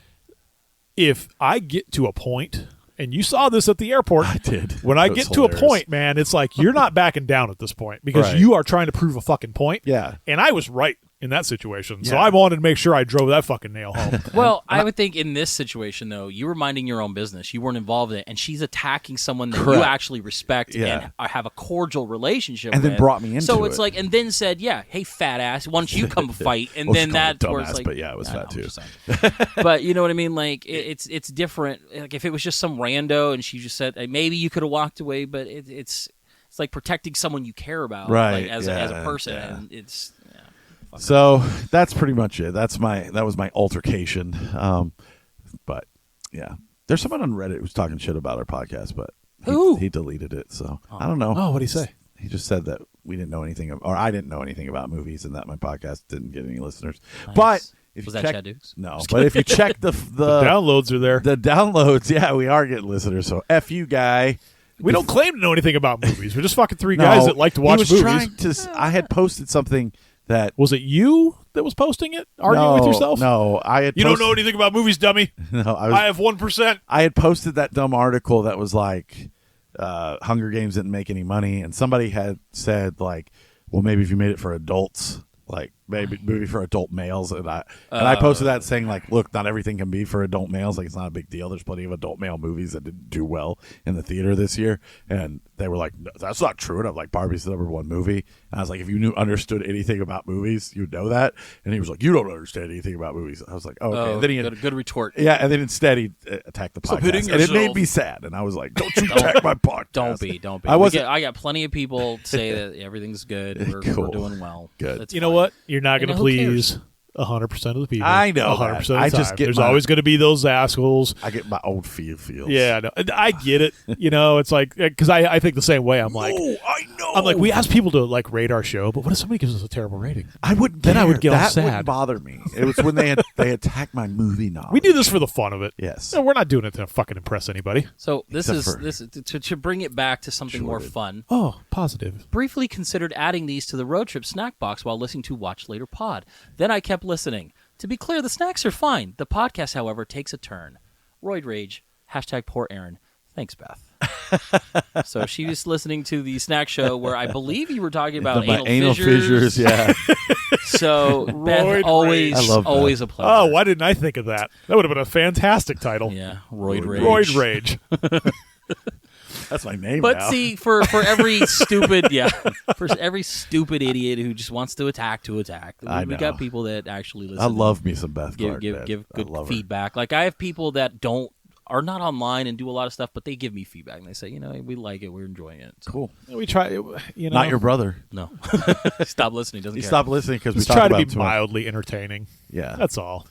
if I get to a point, and you saw this at the airport, I did. When I It was get to a hilarious. point, man, it's like you're not backing down at this point because Right. you are trying to prove a fucking point. Yeah. And I was right in that situation. So Yeah. I wanted to make sure I drove that fucking nail home. Well, I would think in this situation, though, you were minding your own business. You weren't involved in it, and she's attacking someone that you Correct. actually respect Yeah. and have a cordial relationship And with. then brought me into So it's it. like, and then said, yeah, hey, fat ass, why don't you come fight? And Well, then she called me that's where it's dumbass, like, but yeah, it was I fat know, I'm too. just saying. But you know what I mean? Like, it's different. Like, if it was just some rando and she just said, maybe you could have walked away, but it's like protecting someone you care about, Right, like, as yeah, a person. yeah. And it's, So that's pretty much it. That was my altercation. But yeah, there's someone on Reddit who's talking shit about our podcast, but Who? he deleted it. So I don't know. Oh, what'd he say? He just said that we didn't know anything, or I didn't know anything about movies, and that my podcast didn't get any listeners. Nice. But if Was you that check, Chad Dukes? No, but if you check the Downloads are there. the downloads, yeah, we are getting listeners. So F you, guy. We don't claim to know anything about movies. We're just fucking three guys that like to watch he was movies. I had posted something that Was it you that was posting it? Arguing with yourself? No, I had. You don't know anything about movies, dummy. No, I have 1%. I had posted that dumb article that was like Hunger Games didn't make any money, and somebody had said like, well, maybe if you made it for adults, like maybe movie for adult males, and I posted that saying like, look, not everything can be for adult males. Like, it's not a big deal. There's plenty of adult male movies that didn't do well in the theater this year, and they were like, no, that's not true. And I'm like, Barbie's the #1 movie, and I was like, if you understood anything about movies, you'd know that. And he was like, you don't understand anything about movies. I was like, oh, okay. And then he good retort. yeah, and then instead he attacked the Stop hitting podcast, and it made yourself. me sad. And I was like, "Don't you attack my podcast? Don't be. I wasn't. I got plenty of people say that everything's good. We're Cool. doing well. Good. That's You know fine. what? You're not You going know, to who please 100% of the people. I know 100% of the that. I time. just get There's my- always going to be those assholes. I get my old feels. Yeah, no, I get it. You know, it's like because I think the same way. I'm like, I know. I'm like, we ask people to like rate our show, but what if somebody gives us a terrible rating? I wouldn't. Then I would care. get all that sad. wouldn't bother me. It was when they attacked my movie knowledge. We do this for the fun of it. Yes. No, we're not doing it to fucking impress anybody. So this Except is to bring it back to something more fun. Oh, positive. Briefly considered adding these to the road trip snack box while listening to Watch Later Pod. Then I kept listening. To be clear, the snacks are fine. The podcast, however, takes a turn. Roid Rage. # poor Aaron. Thanks, Beth. So she was listening to the snack show where I believe you were talking about my anal fissures. Yeah. So Beth Roid always, Rage. I love always Beth. a pleasure. Oh, why didn't I think of that? That would have been a fantastic title. Yeah, Roid Rage. Roid Rage. That's my name But now. see, for every stupid for every stupid idiot who just wants to attack. I We know. got people that actually listen. I love me some Beth give Clark. man. give I good love her. feedback. Like I have people that are not online and do a lot of stuff, but they give me feedback and they say, we like it, we're enjoying it. So, Cool. We try, you know, Not your brother. no, stop listening. Doesn't He care. stopped listening because we just talked try to about be him too much. mildly entertaining. Yeah. That's all.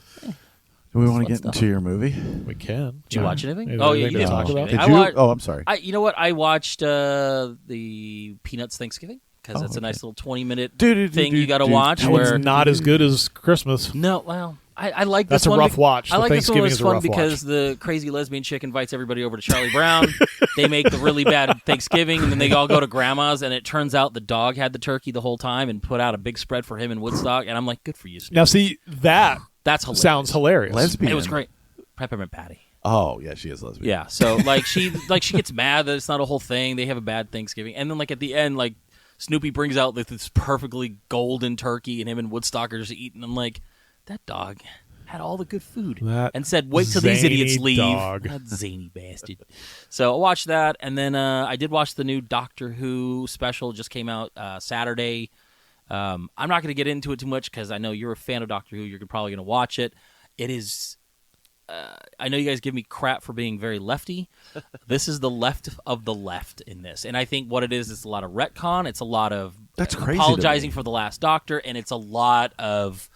Do we want to fun get stuff. into your movie? We can. Did you watch anything? Anything Oh yeah, to you did talk watch about? anything. Did I you? watched- Oh, I'm sorry. You know what? I watched the Peanuts Thanksgiving because Oh, it's a okay. nice little 20-minute Do-do-do-do-do. thing you got to watch. That Where one's not as good as Christmas. no, well, I like That's this a one. rough watch. I The like this one. Thanksgiving It's is a fun rough because the crazy lesbian chick invites everybody over to Charlie Brown. They make the really bad Thanksgiving, and then they all go to Grandma's. And it turns out the dog had the turkey the whole time and put out a big spread for him in Woodstock. And I'm like, good for you, Snoop. Now, see, that That's hilarious. sounds hilarious. Lesbian. It was great. Peppermint Patty. Oh, yeah, she is lesbian. Yeah. So like she gets mad that it's not a whole thing. They have a bad Thanksgiving, and then like at the end, like Snoopy brings out this perfectly golden turkey, and him and Woodstock are just eating. I'm like, that dog had all the good food, That and said, "Wait till these zany idiots leave." dog. That zany bastard. So I watched that, and then I did watch the new Doctor Who special. Just came out Saturday. I'm not going to get into it too much because I know you're a fan of Doctor Who. You're probably going to watch it. It is. I know you guys give me crap for being very lefty. This is the left of the left in this, and I think what it is a lot of retcon. It's a lot of That's crazy to apologizing me. for the Last Doctor, and it's a lot of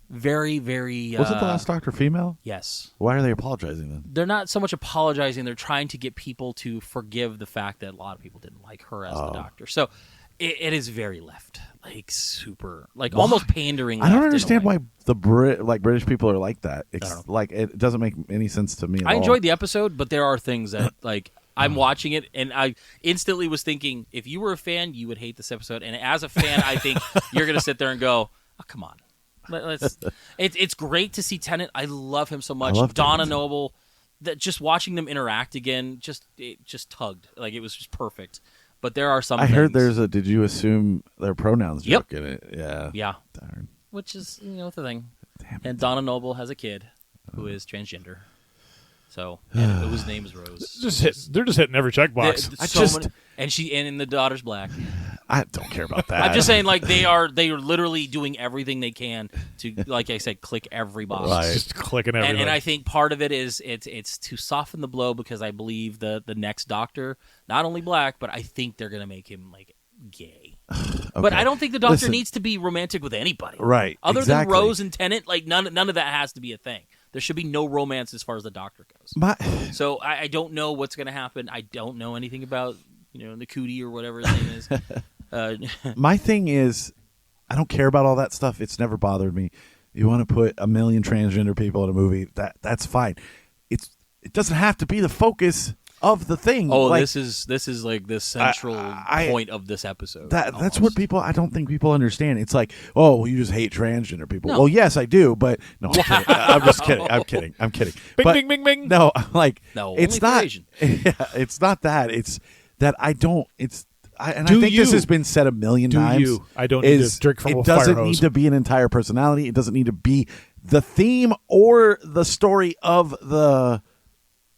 very, very. Wasn't the last Doctor female? Yes. Why are they apologizing then? They're not so much apologizing. They're trying to get people to forgive the fact that a lot of people didn't like her as the Doctor. So it is very left, like super, like almost pandering. I don't left in a understand way. why British people are like that. It's like it doesn't make any sense to me. At I all. enjoyed the episode, but there are things that like I'm watching it and I instantly was thinking, if you were a fan, you would hate this episode. And as a fan, I think you're going to sit there and go, "Oh, come on." It's great to see Tennant. I love him so much. Donna Noble, that just watching them interact again, it just tugged. Like it was just perfect. But there are some. I things. heard there's a. Did you assume their pronouns joke in it? Yeah. Yeah. Darn. Which is the thing. Damn it. And Donna Noble has a kid who is transgender. So whose name is Rose. They're just hitting every checkbox. And the daughter's black. I don't care about that. I'm just saying, like they are literally doing everything they can to, like I said, click every box. Right. Just clicking everything. And I think part of it is it's to soften the blow because I believe the next Doctor, not only black, but I think they're gonna make him like gay. Okay. But I don't think the Doctor needs to be romantic with anybody. Right. Other than Rose and Tennant, like none of that has to be a thing. There should be no romance as far as the Doctor goes. So I don't know what's going to happen. I don't know anything about the cootie or whatever his name is. My thing is, I don't care about all that stuff. It's never bothered me. You want to put a million transgender people in a movie, that's fine. It doesn't have to be the focus of the thing. Oh, like, this is like the central point of this episode. That's what people. I don't think people understand. It's like, oh, you just hate transgender people. No. Well, yes, I do, but no, I'm kidding. I'm just kidding. I'm kidding. Bing, but, bing, bing, bing. No, like no, it's only not. Asian. Yeah, it's not that. It's that I don't. I think this has been said a million times. I don't need to drink from a fire hose. It doesn't need to be an entire personality. It doesn't need to be the theme or the story of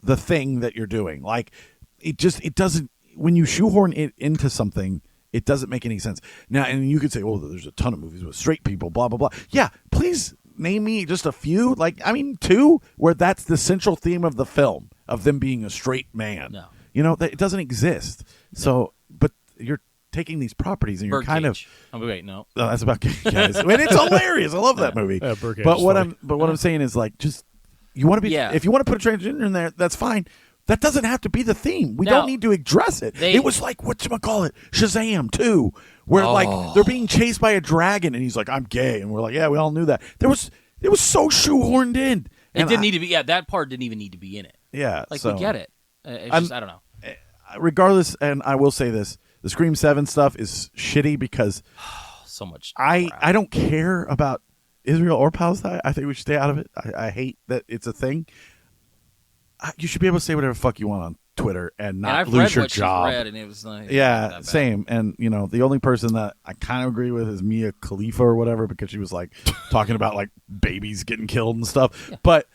the thing that you're doing. Like it doesn't. When you shoehorn it into something, it doesn't make any sense. Now, and you could say, "Oh, there's a ton of movies with straight people." Blah blah blah. Yeah, please name me just a few. Like, I mean, 2 where that's the central theme of the film of them being a straight man. No. That it doesn't exist. So, but you're taking these properties and you're kind of. Oh, wait, no. Oh, that's about gay guys. I mean, it's hilarious. I love that movie. Birdcage But is what funny. I'm saying is like, just you want to be. Yeah. If you want to put a transgender in there, that's fine. That doesn't have to be the theme. We Now, don't need to address it. It was like whatchamacallit, Shazam 2, where like they're being chased by a dragon and he's like, I'm gay, and we're like, yeah, we all knew that. It was so shoehorned in. It didn't need to be. Yeah, that part didn't even need to be in it. Yeah, like so, we get it. It's just, I don't know. Regardless, and I will say this: the Scream 7 stuff is shitty because so much. I don't care about Israel or Palestine. I think we should stay out of it. I hate that it's a thing. You should be able to say whatever the fuck you want on Twitter and not lose your job. Read and it was like, yeah, same. And the only person that I kind of agree with is Mia Khalifa or whatever, because she was like talking about like babies getting killed and stuff. Yeah. But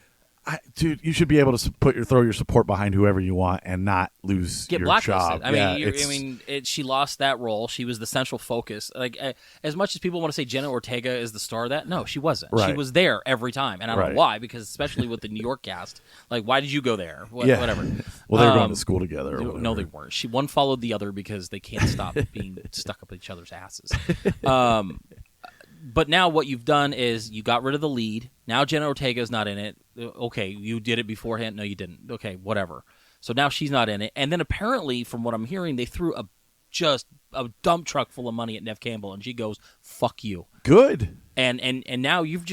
dude, you should be able to throw your support behind whoever you want and not lose your blacklisted. job. She lost that role. She was the central focus. Like as much as people want to say Jenna Ortega is the star of that, no, she wasn't. Right. She was there every time, and I don't know why. Because especially with the New York cast, like why did you go there? Whatever. Well, they were going to school together. Or no, they weren't. One followed the other because they can't stop being stuck up each other's asses. But now what you've done is you got rid of the lead. Now Jenna Ortega is not in it. Okay, you did it beforehand. No, you didn't. Okay, whatever. So now she's not in it. And then apparently, from what I'm hearing, they threw a dump truck full of money at Neve Campbell, and she goes, "Fuck you." Good. And now you've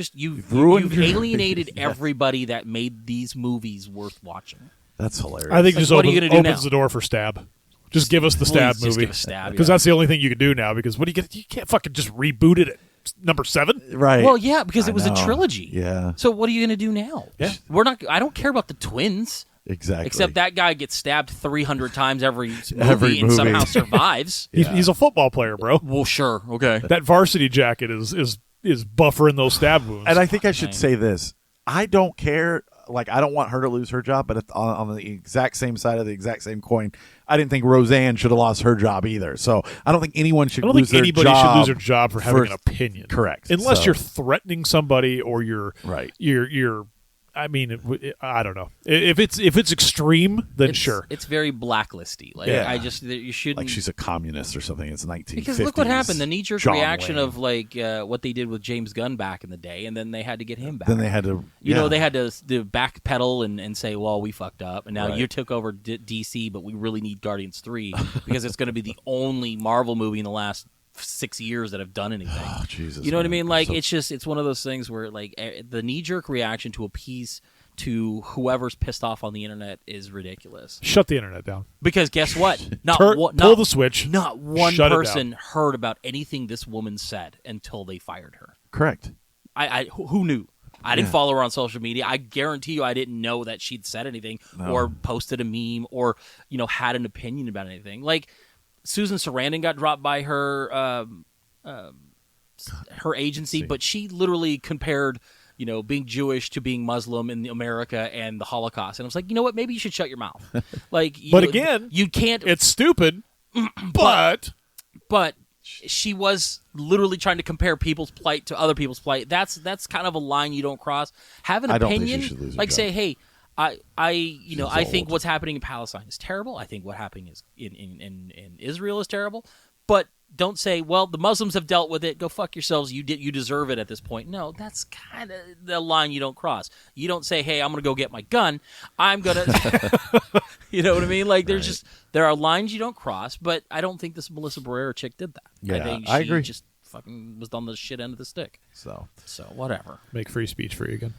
alienated everybody that made these movies worth watching. That's hilarious. I think like, just opens the door for Stab. Just give us the Stab movie, because that's the only thing you can do now. Because you can't fucking just reboot it at number 7, right? Well, yeah, because it was a trilogy. Yeah. So what are you going to do now? Yeah, I don't care about the twins. Exactly. Except that guy gets stabbed 300 times every movie and somehow survives. He's a football player, bro. Well, sure, okay. That varsity jacket is buffering those stab wounds. And I think I should say this: I don't care. Like, I don't want her to lose her job, but on the exact same side of the exact same coin, I didn't think Roseanne should have lost her job either. So I don't think anyone should lose their job. I don't think anybody should lose their job for having an opinion. Correct. Unless you're threatening somebody or you're I mean, I don't know. If it's extreme, then sure. It's very blacklisty. Like Yeah. you shouldn't. Like she's a communist or something. It's 1950s. Because look what happened. The knee-jerk John reaction Wayne. of like what they did with James Gunn back in the day, and then they had to get him back. Then they had to. You know, yeah. they had to backpedal and say, well, we fucked up. And now Right. you took over DC, but we really need Guardians 3 because it's going to be the only Marvel movie in the last 6 years that have done anything. Oh, Jesus, you know what I man. mean? Like, So- it's one of those things where, like, the knee-jerk reaction to appease to whoever's pissed off on the internet is ridiculous. Shut the internet down. Because guess what? Pull the switch. Not one Shut it person heard about anything this woman said until they fired her. Correct. Who knew? I didn't Yeah. follow her on social media. I guarantee you I didn't know that she'd said anything or posted a meme or, had an opinion about anything. Like, Susan Sarandon got dropped by her agency, but she literally compared, being Jewish to being Muslim in America and the Holocaust. And I was like, you know what? Maybe you should shut your mouth. Like, But again, you can't. It's stupid, but she was literally trying to compare people's plight to other people's plight. That's kind of a line you don't cross. Have an I don't think opinion, she should lose her like job. say, hey, I think old. what's happening in Palestine is terrible. I think what happening is in Israel is terrible. But don't say, well, the Muslims have dealt with it. Go fuck yourselves. You deserve it at this point. No, that's kind of the line you don't cross. You don't say, hey, I'm going to go get my gun. I'm going to, you know what I mean? Like there are lines you don't cross, but I don't think this Melissa Barrera chick did that. Yeah, I think I she agree. just fucking was on the shit end of the stick. So So whatever. make free speech free again.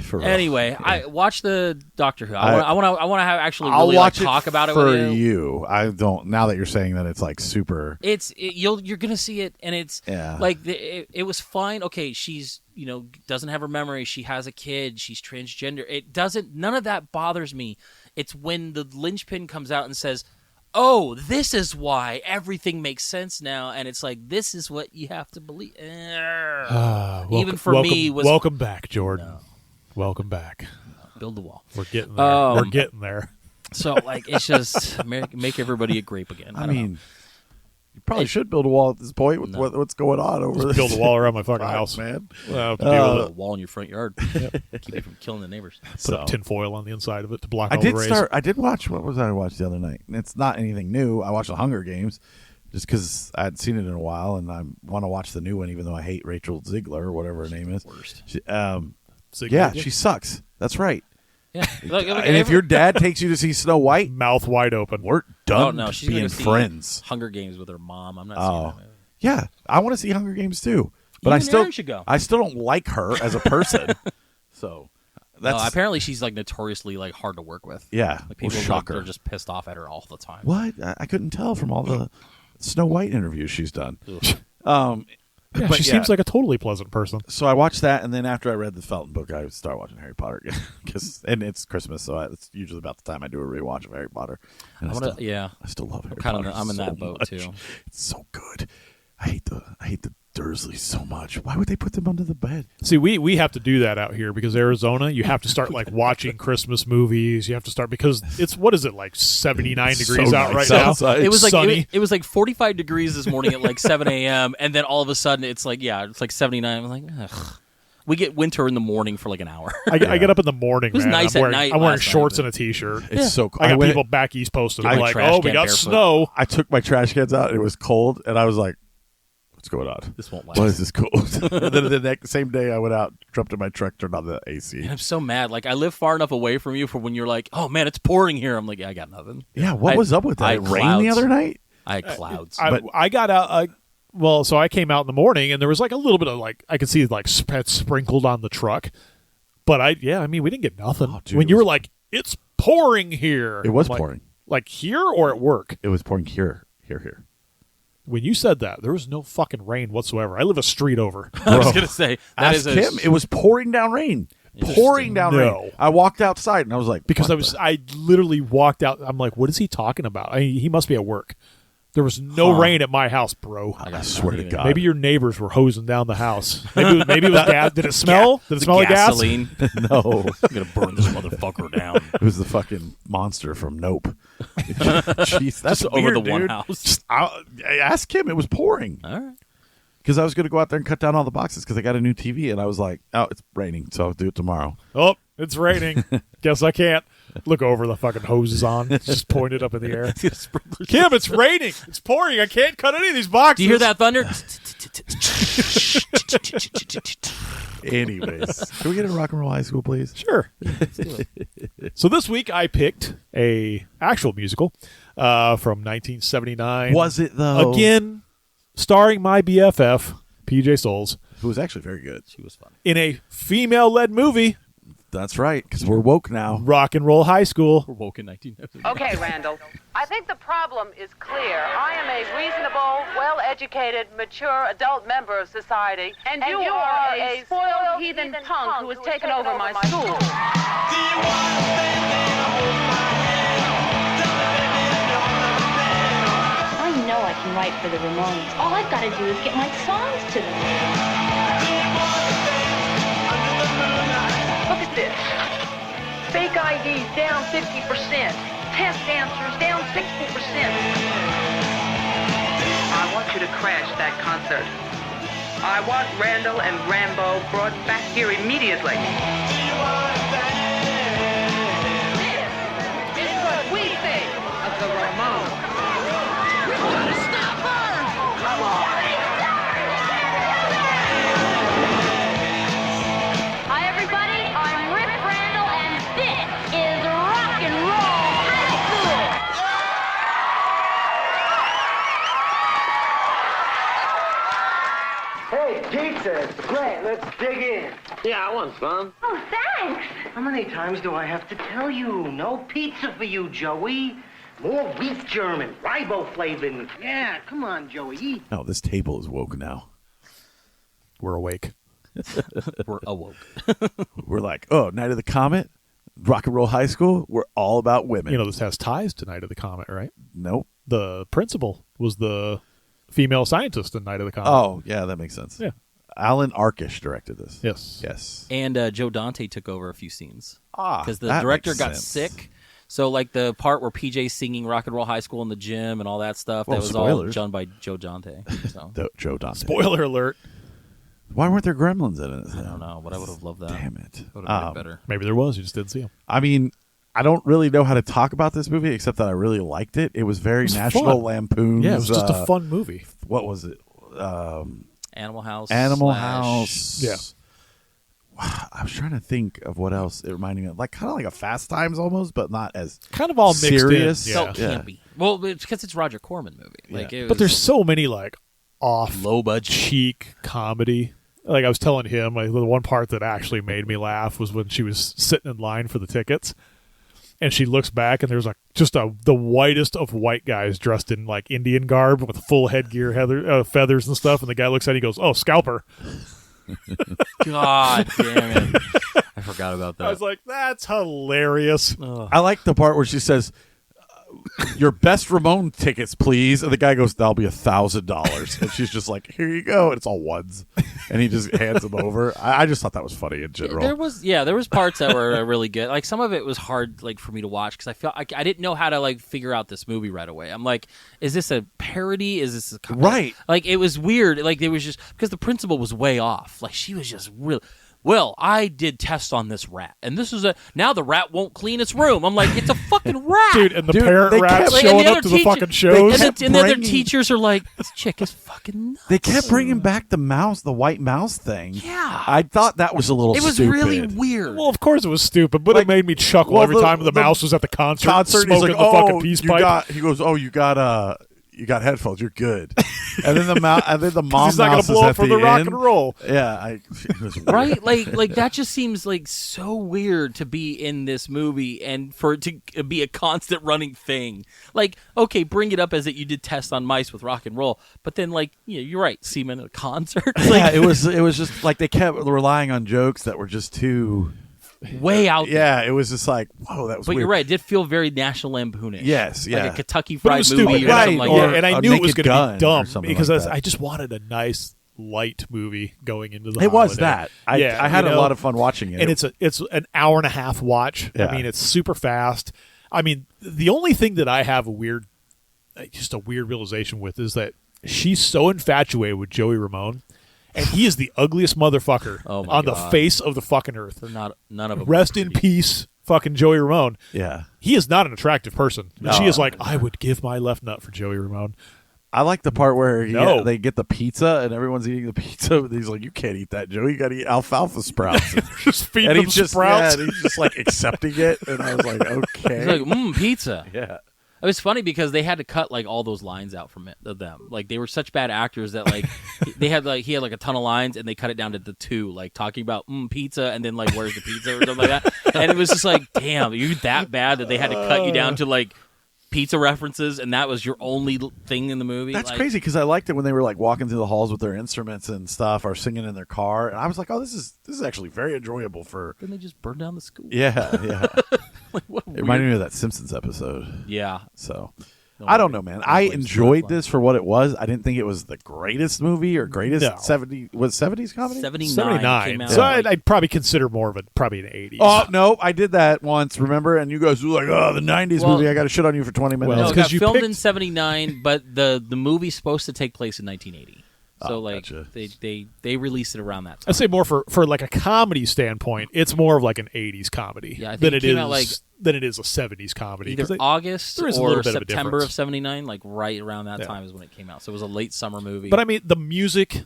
for real. Anyway, I watch the Doctor Who. I want to have actually I'll really watch talk about it for with you. you. I don't. Now that you're saying that, it's like super. You're gonna see it, and it's Yeah. like it was fine. Okay, she's doesn't have her memory. She has a kid. She's transgender. It doesn't. None of that bothers me. It's when the linchpin comes out and says, "Oh, this is why everything makes sense now," and it's like this is what you have to believe. Even for me, was welcome back, Jordan. Welcome back. build the wall. We're getting there. We're Um, getting there. So like it's just make everybody a grape again. I don't know. mean, you probably should build a wall at this point with what's going on over there. Build a wall around my fucking Fuck, house, man. Well, I have to deal with a it. wall in your front yard. Keep you from killing the neighbors. Put up tinfoil on the inside of it to block I all did the rays. start. I did watch. What was I watched the other night? And it's not anything new. I watched The Hunger Games just because I hadn't seen it in a while, and I want to watch the new one, even though I hate Rachel Ziegler or whatever her name is. Worst. She, So yeah, she sucks. That's right. Yeah. Look, And if your dad takes you to see Snow White, mouth wide open. we're oh done no, she's gonna being see friends. Hunger Games with her mom. I'm not Oh. seeing that movie. Yeah, I want to see Hunger Games too, but You I and still Aaron should go. I still don't like her as a person. So that's No, apparently she's like notoriously like hard to work with. yeah. Like people shocker. are just pissed off at her all the time. What? I couldn't tell from all the Snow White interviews she's done. Yeah, But she yeah. seems like a totally pleasant person. So I watched that, and then after I read the Felton book, I start watching Harry Potter again. And it's Christmas, so it's usually about the time I do a rewatch of Harry Potter. And I still love Harry kinda Potter. I'm in so that boat, much. too. It's so good. I hate the Dursleys so much. Why would they put them under the bed? See, we have to do that out here because Arizona, you have to start like watching Christmas movies. You have to start because it's what is it like 79 It's degrees so out nice right now. outside. It was like sunny. it was like 45 degrees this morning at like 7 a.m. and then all of a sudden it's like it's like 79. I'm like, ugh. We get winter in the morning for like an hour. I get up in the morning, It was man. nice I'm at wearing, night I'm wearing last night, shorts but- and a t-shirt. It's so cool. I got went- people back east posted I like, trash "Oh, we can got barefoot. snow." I took my trash cans out, and it was cold, and I was like, what's going on? This won't last. Why is this cold? And then the next same day, I went out, jumped in my truck, turned on the AC. And I'm so mad. Like I live far enough away from you for when you're like, oh man, it's pouring here. I'm like, yeah, I got nothing. Yeah, what I- was up with that? I It rained the clouds. other night? I had clouds. I got out. So I came out in the morning, and there was like a little bit of like I could see like sprinkled on the truck. But we didn't get nothing. Oh, dude, when it you were was- like, "It's pouring here," It was I'm like, pouring. Like here or at work. It was pouring here. When you said that, there was no fucking rain whatsoever. I live a street over. I was gonna say that Ask is him. It was pouring down rain. Pouring down No. rain. I walked outside, and I was like, Because what I literally walked out. I'm like, what is he talking about? He must be at work. There was no rain at my house, bro. I swear to God. Maybe your neighbors were hosing down the house. Maybe it was gas. Did it smell? Did it smell like gas? gasoline. No. I'm gonna burn this motherfucker down. It was the fucking monster from Nope. Jeez, that's Just over weird, the one dude. house. I asked him. It was pouring. All right. Because I was going to go out there and cut down all the boxes because I got a new TV, and I was like, oh, it's raining, so I'll do it tomorrow. Oh, It's raining. Guess I can't. Look over, the fucking hose is on. It's just pointed up in the air. Kim, it's raining. It's pouring. I can't cut any of these boxes. Do you hear that thunder? Anyways, can we get a Rock and Roll High School, please? Sure. So this week I picked a actual musical from 1979. Was it though? Again, starring my BFF, PJ Souls, Who was actually very good. She was fun. in a female-led movie, That's right, because we're woke now. Rock and Roll High School. We're woke in 1990. Okay, Randall. I think the problem is clear. I am a reasonable, well-educated, mature adult member of society. And you are a spoiled heathen punk who has taken over my school. I know I can write for the Ramones. All I've got to do is get my songs to them. Look at this. Fake IDs down 50%. Test answers down 60%. I want you to crash that concert. I want Randall and Rambo brought back here immediately. This is what we think of the Ramones. We want to stop her! Come on! Hi, everybody. I'm Rip Randall, and this is Rock and Roll High School. Hey, pizza. Great. Let's dig in. Yeah, I want some. Oh, thanks. How many times do I have to tell you? No pizza for you, Joey. More beef German, riboflavin. Yeah, come on, Joey. Eat. No, this table is woke now. We're awake. We're awoke. We're like, oh, Night of the Comet, Rock and Roll High School. We're all about women. You know, this has ties to Night of the Comet, right? Nope. The principal was the female scientist in Night of the Comet. Oh, yeah, that makes sense. Yeah. Alan Arkish directed this. Yes. Yes. And Joe Dante took over a few scenes. Because the that director makes got sense. sick. So, like, the part where PJ's singing Rock and Roll High School in the gym and all that stuff, Well, that was all spoilers. done by Joe Dante. So. Joe Dante. Spoiler alert. Why weren't there gremlins in it? I don't know, but I would have loved that. Damn it. Would have been better. Maybe there was. You just didn't see him. I mean, I don't really know how to talk about this movie except that I really liked it. It was very National fun. Lampoon. Yeah, it was just a fun movie. What was it? Animal House. Animal / House. Yeah. I was trying to think of what else it reminded me of. Like kind of like a Fast Times almost, but not as Kind of all mixed serious. in. Felt Yeah. campy. Well, it's because it's Roger Corman movie. Like, it But was there's so many, like, off low budget. cheek comedy. Like I was telling him, like, the one part that actually made me laugh was when she was sitting in line for the tickets, and she looks back, and there's like just the whitest of white guys dressed in like Indian garb with full headgear, feathers and stuff, and the guy looks at it, he goes, "Oh, scalper." God damn it! I forgot about that. I was like, "That's hilarious." I like the part where she says, "Your best Ramon tickets, please," and the guy goes, "That'll be $1,000," and she's just like, "Here you go," and it's all ones, and he just hands them over. I just thought that was funny in general. There was parts that were really good. Like some of it was hard, like for me to watch because I felt I didn't know how to like figure out this movie right away. I'm like, is this a parody? Is this a Right. Like it was weird. Like it was just because the principal was way off. Like she was just real. Well, I did tests on this rat, and this is now the rat won't clean its room. I'm like, it's a fucking rat, Dude, and the Dude, parent they rats kept- showing and the up other to the teacher- fucking shows. And the other bringing- teachers are like, this chick is fucking nuts. They kept bringing back the mouse, the white mouse thing. Yeah. I thought that was a little. It was stupid. really weird. Well, of course it was stupid, but Like, it made me chuckle well, every time the mouse was at the concert and he's smoking like, the fucking peace pipe. he goes, "Oh, you got headphones. You're good." And then the mom He's not mouse blow is up at for the rock end. and roll. Yeah, it was weird. Right? Like that just seems like so weird to be in this movie and for it to be a constant running thing. Like, okay, bring it up as that you did tests on mice with rock and roll, but then like, you're right, semen at a concert. Yeah, Like it was just like they kept relying on jokes that were just too. way out there. Yeah, it was just like, whoa, that was. But weird. you're right, it did feel very National Lampoonish. Yes, yeah. Like a Kentucky But it Fried was Movie stupid, or right, something like or- that. And I A knew it was Naked going to Gun be dumb or something because like that. I just wanted a nice light movie going into the It was holiday. that. I had you a know? lot of fun watching it. And it's an hour and a half watch. Yeah. I mean, it's super fast. I mean, the only thing that I have a weird realization with is that she's so infatuated with Joey Ramone, and he is the ugliest motherfucker Oh my on the God. face of the fucking earth. They're not none of them. Rest in peace, fucking Joey Ramone. Yeah. He is not an attractive person. No. She is like, I would give my left nut for Joey Ramone. I like the part where No. they get the pizza and everyone's eating the pizza. And he's like, "You can't eat that, Joe. You got to eat alfalfa sprouts." Just feed and them he's just sprouts. and he's just like accepting it. And I was like, "Okay." It's like, pizza. yeah. It was funny because they had to cut like all those lines out from them. Like they were such bad actors that like he had like a ton of lines and they cut it down to the 2, like talking about pizza and then like where's the pizza or something like that. And it was just like, damn, you that bad that they had to cut you down to like pizza references and that was your only thing in the movie. That's like, crazy because I liked it when they were like walking through the halls with their instruments and stuff, or singing in their car, and I was like, "Oh, this is actually very enjoyable for." Didn't they just burn down the school? Yeah, yeah. Like, what a It reminded weird- me of that Simpsons episode. Yeah. So No, I don't know, man. I blame enjoyed Spotify. this for what it was. I didn't think it was the greatest movie or greatest No. 70s comedy. 79 79. came out. So like- I'd probably consider more of probably an 80s. Oh no, I did that once. Remember? And you guys were like, "Oh, the '90s Well- movie." I got to shit on you for 20 minutes. Well, no, it's it 'cause got you filmed in picked- 79, but the movie's supposed to take place in 1980. So Oh, like gotcha. they released it around that time. I'd say more for like a comedy standpoint, it's more of like an 80s comedy Yeah, I think than it it came is out, like, than it is a 70s comedy. Either 'Cause they- August there is a or little bit of a September difference. of 79, like right around that Yeah. time is when it came out. So it was a late summer movie. But I mean, the music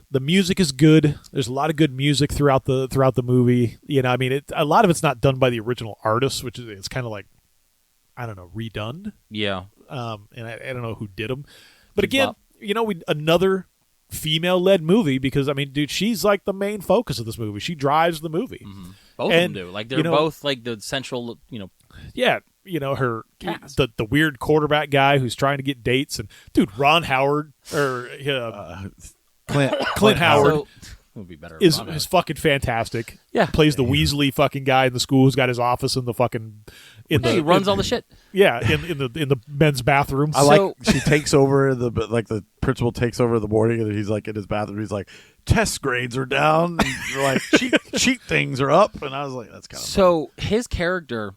is good. There's a lot of good music throughout the movie. You know, I mean, a lot of it's not done by the original artist, which is it's kind of like, I don't know, redone. yeah, And I don't know who did them. But again, Bop. you know, another female-led movie because I mean, dude, she's like the main focus of this movie. She drives the movie. both And, of them do. Like they're you know- both like the central, Yeah, you know her Cast. the weird quarterback guy who's trying to get dates and dude, Ron Howard or Clint Howard So, it would be better. is Ron Howard. fucking fantastic. Yeah. Plays the Weasley fucking guy in the school who's got his office in the fucking Yeah, he runs all the shit. Yeah, in the men's bathroom. I So- like she takes over the principal takes over the morning and he's like in his bathroom. He's like, "Test grades are down, and they're like cheat things are up," and I was like, "That's kind of So his character,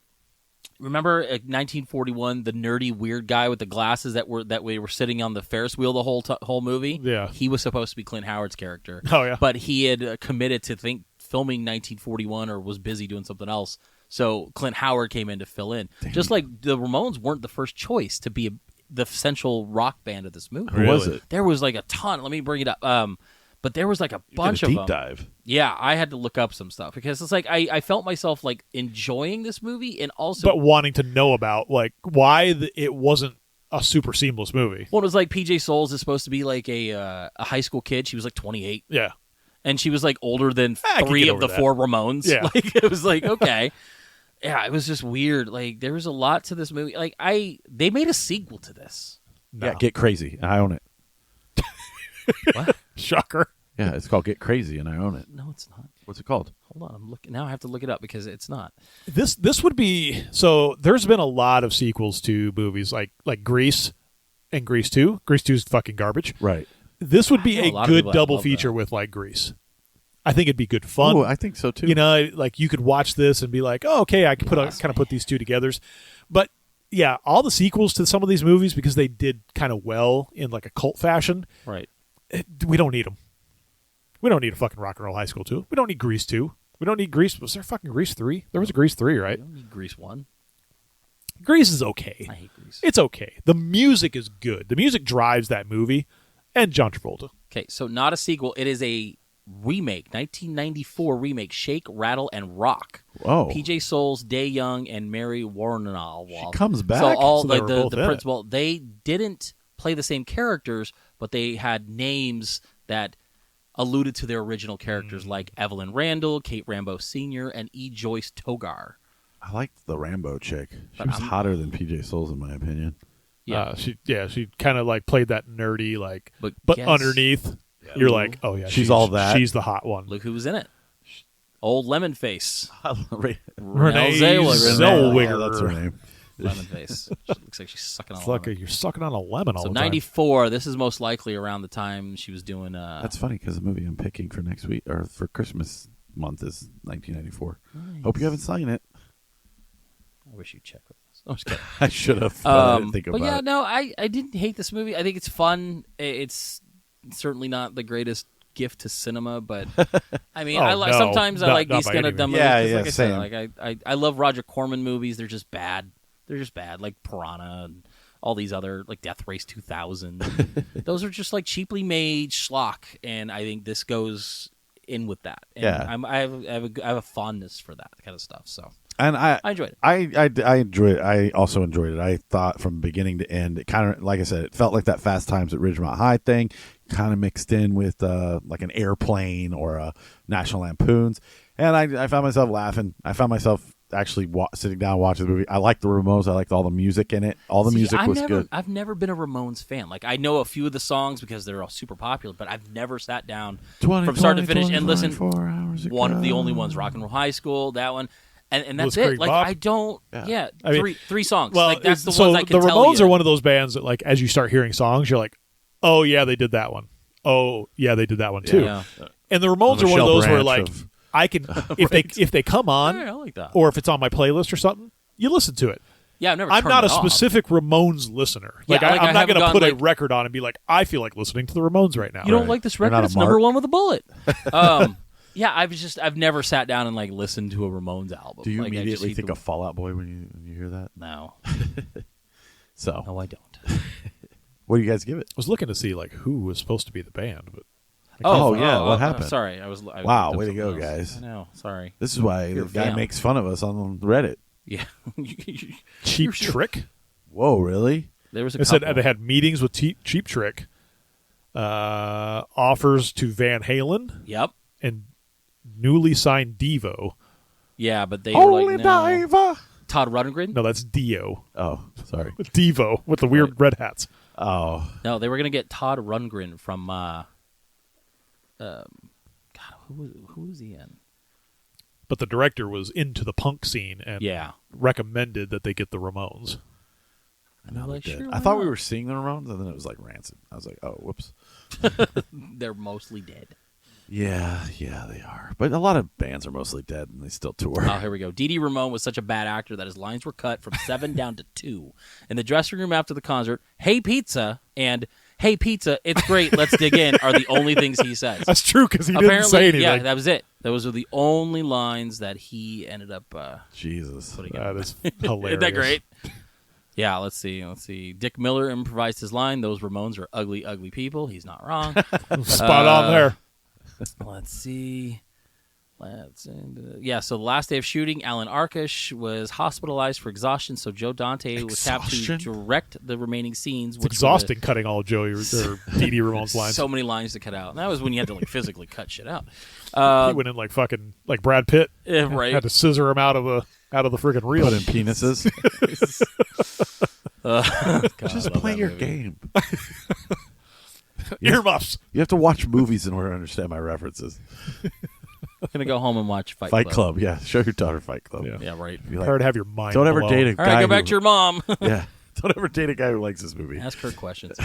remember 1941, the nerdy weird guy with the glasses that we were sitting on the Ferris wheel the whole movie. Yeah. he was supposed to be Clint Howard's character. Oh, yeah. but he had committed to filming 1941 or was busy doing something else. So Clint Howard came in to fill in. Just like the Ramones weren't the first choice to be the central rock band of this movie. Who was it? There was like a ton. Let me bring it up. But there was like a bunch Did a of deep them. dive." Yeah, I had to look up some stuff because it's like I felt myself like enjoying this movie and also but wanting to know about like why it wasn't a super seamless movie. well, it was like PJ Souls is supposed to be like a high school kid. She was like 28, Yeah. and she was like older than I can 3 get of over the that. 4 Ramones. Yeah. Like it was like okay, yeah, it was just weird. Like there was a lot to this movie. Like they made a sequel to this. No. Yeah, Get Crazy, and I own it. What? Shocker. Yeah, it's called Get Crazy, and I own it. No, it's not. What's it called? Hold on, I'm looking now. I have to look it up because it's not. This would be so. There's been a lot of sequels to movies like Grease and Grease 2. Grease 2 is fucking garbage. Right. This would be I know a a lot of good people that double love feature that. with like Grease. I think it'd be good fun. Oh, I think so too. You know, like you could watch this and be like, "Oh, okay, I can Lost kind of put these two together." But yeah, all the sequels to some of these movies because they did kind of well in like a cult fashion. Right. We don't need them. We don't need a fucking Rock and Roll High School 2. We don't need Grease 2. We don't need Grease. Was there fucking Grease 3? There was a Grease 3, right? You don't need Grease 1. Grease is okay. I hate Grease. It's okay. The music is good. The music drives that movie. And John Travolta. Okay, so not a sequel. It is a remake, 1994 remake, Shake, Rattle, and Rock. Whoa. PJ Souls, Day Young, and Mary Warnall. She comes back? So all So they like were the both in it. principal, they didn't play the same characters, but they had names that alluded to their original characters, like Evelyn Randall, Kate Rambo Sr., and E. Joyce Togar. I liked the Rambo chick. She But was I'm- hotter than PJ Souls, in my opinion. Yeah, She kind of like played that nerdy, like, But but guess- underneath, you're like, oh yeah, She's all that. She's the hot one. look who was in it. Old Lemon Face. Renee Zellweger. Zellweger. Yeah, that's her name. Lemon Face. She looks like she's sucking on It's a like lemon. you're sucking on a lemon all So the time. 94, this is most likely around the time she was doing That's funny because the movie I'm picking for next week or for Christmas month is 1994. Hope you haven't seen it. I wish you'd check with us. I'm just kidding. I should have. I didn't think but about yeah, it. no, I didn't hate this movie. I think it's fun. It's certainly not the greatest gift to cinema, but I mean, Oh, I like no. sometimes I Not- like not these by kind any of dumb means. movies. Yeah, 'cause yeah, like I said, same. like I love Roger Corman movies. They're just bad. They're just bad. Like Piranha and all these other like Death Race 2000. Those are just like cheaply made schlock, and I think this goes in with that. And Yeah. I have a fondness for that kind of stuff. So And I enjoyed it. I enjoyed it. I also enjoyed it. I thought from beginning to end, it kind of, like I said, it felt like that Fast Times at Ridgemont High thing, kind of mixed in with like an Airplane or a National Lampoons. And I found myself laughing. I found myself actually sitting down watching the movie. I liked the Ramones. I liked all the music in it. All the music was good. I've never been a Ramones fan. Like I know a few of the songs because they're all super popular, but I've never sat down from start to finish and listened. One of the only ones, Rock and Roll High School, that one. And that's Blitzkrieg it. Like Bop? I don't. Yeah, I mean, three songs. Well, like that's the so ones I can the tell Ramones you. are one of those bands that, like, as you start hearing songs, you're like, oh yeah, they did that one. Oh yeah, they did that one too. Yeah. And the Ramones are one of Michelle those where, Branch like, of- I can if they come on, Yeah, I like that. or if it's on my playlist or something, you listen to it. Yeah, I've never. I'm turned not a it off. specific Ramones listener. Yeah, Like, like, I I'm not haven't going to gone, put a like- record on and be like, I feel like listening to the Ramones right now. You don't like this You're record? not a It's number mark. one with a bullet. Yeah, I've never sat down and like listened to a Ramones album. Do you Like, I just immediately hate think the- of Fall Out Boy when you hear that? No, So, no, I don't. what do you guys give it? I was looking to see like who was supposed to be the band, but Oh, yeah, what happened? Sorry, I Wow, looked up way to go, something else. guys. I know. Sorry. This is why You're the a guy vamp. makes fun of us on Reddit. Yeah. Cheap Trick. Whoa, really? There was a They said couple. they had meetings with Cheap Trick, offers to Van Halen, Yep. and newly signed Devo. Yeah, but they were Holy like, no. diver! Todd Rundgren? No, that's Dio. Oh, sorry. Devo with the weird red hats. Oh, No, they were gonna get Todd Rundgren from. God, who was he in? But the director was into the punk scene and Yeah. recommended that they get the Ramones. I know they Like, did. sure, I why thought we not? were seeing the Ramones, and then it was like Rancid. I was like, oh, whoops. They're mostly dead. Yeah, they are. But a lot of bands are mostly dead, and they still tour. Oh, here we go. Dee Ramone was such a bad actor that his lines were cut from 7 down to 2. In the dressing room after the concert, "Hey Pizza" and "Hey Pizza, it's great, let's dig in" are the only things he says. That's true because he didn't Apparently, say anything. yeah, that was it. Those are the only lines that he ended up Jesus. putting That in. is hilarious. Isn't that great? Yeah, let's see. Dick Miller improvised his line, "Those Ramones are ugly, ugly people." He's not wrong. Spot on there. Let's see. Yeah, so the last day of shooting, Alan Arkush was hospitalized for exhaustion, so Joe Dante was tapped to Exhaustion? direct the remaining scenes. It's which were exhausting cutting all Joey or Dee Dee Ramone's lines. So many lines to cut out. And that was when you had to like physically cut shit out. He went in like fucking like Brad Pitt. Yeah, right. Had to scissor him out of the freaking reel. Put in penises. God, Just I love play that your movie. game. Earmuffs. You have to watch movies in order to understand my references. I'm gonna go home and watch Fight Fight Club, yeah. Show your daughter Fight Club. Yeah. Yeah, right. Be like, Hard to have your mind. don't ever blown. date a All guy right, go back who- to your mom. Yeah. Don't ever date a guy who likes this movie. Ask her questions.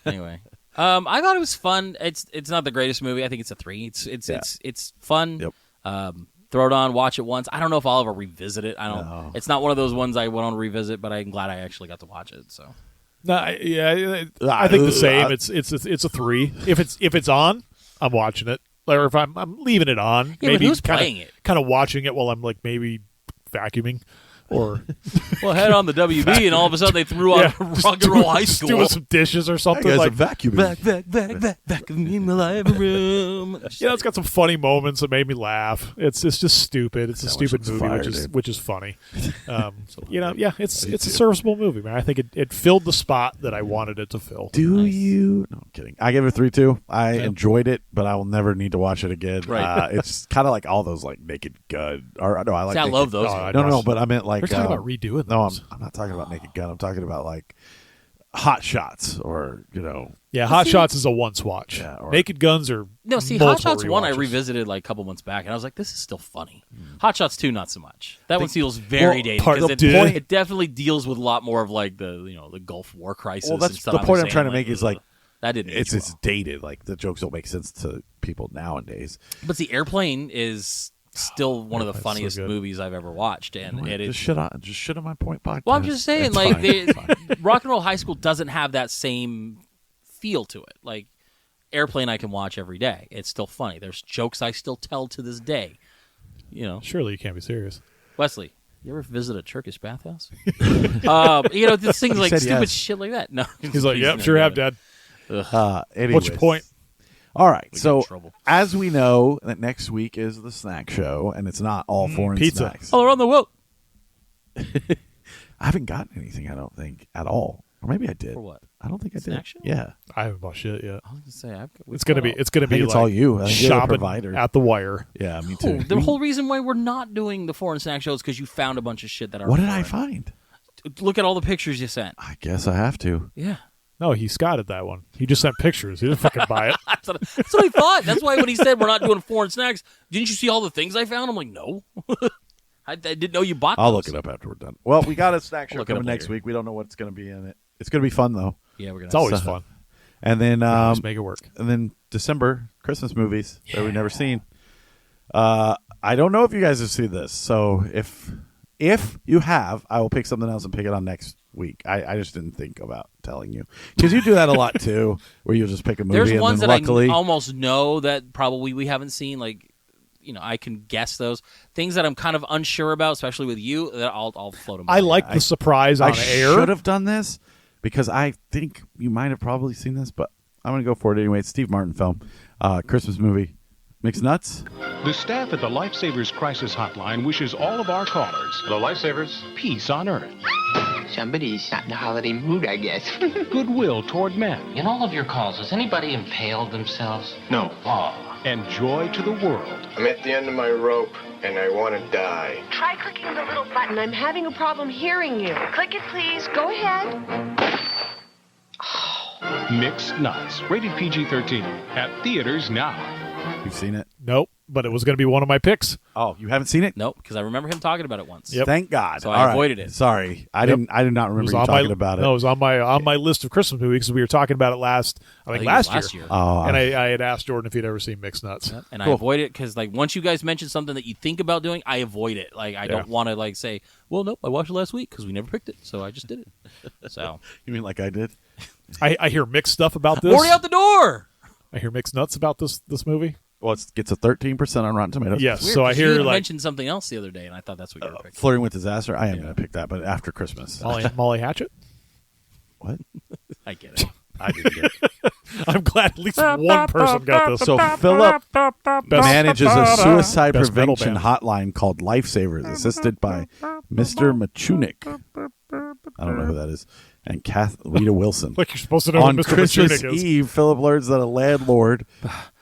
Anyway, I thought it was fun. It's not the greatest movie. I think it's a 3. It's fun. Yep. Throw it on, watch it once. I don't know if I'll ever revisit it. I don't. No. It's not one of those ones I went on to revisit, but I'm glad I actually got to watch it. So No, I think the same. It's a 3. If it's on, I'm watching it. Or if I'm leaving it on, Yeah, but maybe who's playing it? Kind of watching it while I'm like maybe vacuuming or well, head on the WB, and all of a sudden they threw on Rock and Roll High School. doing some dishes or That something guy's like. a vacuum. Back in the living room. You know, it's got some funny moments that made me laugh. It's just stupid. It's a That stupid one's movie, fire, which is funny. It's a serviceable movie, man. I think it filled the spot that I wanted it to fill. Do Nice. you? No, I'm kidding. I give it a 3 too. I enjoyed it, but I will never need to watch it again. Right. It's kind of like all those like Naked Gun. Or no, I like. See, I Naked- love those. Oh, ones. I No, watched- but I meant like. We're talking about redoing No, those. I'm not talking about Naked Gun. I'm talking about like Hot Shots or Yeah, Hot Shots is a once watch. Yeah, or- Naked Guns are No, see, Hot multiple Shots 1 I rewatches. revisited like a couple months back, and I was like, this is still funny. Hot Shots 2, not so much. That one feels very dated. part- 'cause the point- it definitely deals with a lot more of like the Gulf War crisis. Well, that's and stuff. the point I'm saying, trying to make is like that didn't. age it's well. dated. Like the jokes don't make sense to people nowadays. But the Airplane is still one of the Airplane's so funniest good. movies I've ever watched, and it is. Just shit on my point podcast. Well, I'm just saying, It's like fine. It's fine. Rock and Roll High School doesn't have that same feel to it. Like Airplane I can watch every day. It's still funny. There's jokes I still tell to this day. You know, Surely you can't be serious. Wesley, you ever visit a Turkish bathhouse? You know, just things like said stupid yes. shit like that. No, He's like, yep, sure have, Dad. Anyways. What's your point? All right. We get So in trouble. as we know that next week is the snack show, and it's not all foreign pizza. snacks. All around the world. I haven't gotten anything. I don't think at all, or maybe I did. For what? I don't think I Snack did. show? Yeah, I haven't bought shit yet. I was gonna say It's gonna be I think like it's all you. I think you're the shopping provider. at the wire. Yeah, me Oh, too. the whole reason why we're not doing the foreign snack shows because you found a bunch of shit that are. What did I foreign. find? Look at all the pictures you sent. I guess I have to. Yeah. No, he scotted that one. He just sent pictures. He didn't fucking buy it. That's what I thought. That's why when he said we're not doing foreign snacks, didn't you see all the things I found? I'm like, no. I didn't know you bought I'll those. look it up after we're done. Well, we got a snack show Look it up coming next later. week. We don't know what's going to be in it. It's going to be fun though. Yeah, we're gonna. It's always So- fun. And then Let's make it work. and then December Christmas movies that we've never seen. I don't know if you guys have seen this. So if you have, I will pick something else and pick it on next week. I just didn't think about telling you because you do that a lot too, where you'll just pick a movie. There's and ones then that luckily, I almost know that probably we haven't seen. Like, you know, I can guess those things that I'm kind of unsure about, especially with you. That I'll float them. I like the surprise on I air. should have done this because I think you might have probably seen this, but I'm going to go for it anyway. It's a Steve Martin film, Christmas movie, Mixed Nuts. The staff at the Lifesavers Crisis Hotline wishes all of our callers Hello, Lifesavers. peace on earth, Somebody's not in a holiday mood, I guess. goodwill toward men, In all of your calls, has anybody impaled themselves? No. Oh. and joy to the world. I'm at the end of my rope, and I want to die. Try clicking the little button. I'm having a problem hearing you. Click it, please. Go ahead. Mixed Nuts, rated PG-13, at theaters now. You've seen it? Nope, but it was going to be one of my picks. Oh, you haven't seen it? Nope, because I remember him talking about it once. Yep. Thank God. So All I right. avoided it. Sorry, I Yep. didn't. I did not remember you talking about it. No, it was on my list of Christmas movies because we were talking about it last. I think think it was last year. Oh, And I had asked Jordan if he'd ever seen Mixed Nuts. And I Cool. avoid it because, like, once you guys mention something that you think about doing, I avoid it. Like, I don't want to, like, say, well, nope, I watched it last week because we never picked it, so I just did it. So, you mean like I did? I hear mixed stuff about this. already out the door. I hear mixed nuts about this movie. Well, it gets a 13% on Rotten Tomatoes. Yes, Weird, so I 'cause you hear had like mentioned something else the other day, and I thought that's what you were picking. Flirting with Disaster. I am going to pick that, but after Christmas. Molly Hatchet. What? I get it. I didn't get it. I'm glad at least one person got this. So Philip manages a suicide Best metal prevention band. hotline called Lifesavers, assisted by Mr. Machunik. I don't know who that is. And Rita Wilson. Like you're supposed to know On who Mr. Christmas Machunik is. Eve, Philip learns that a landlord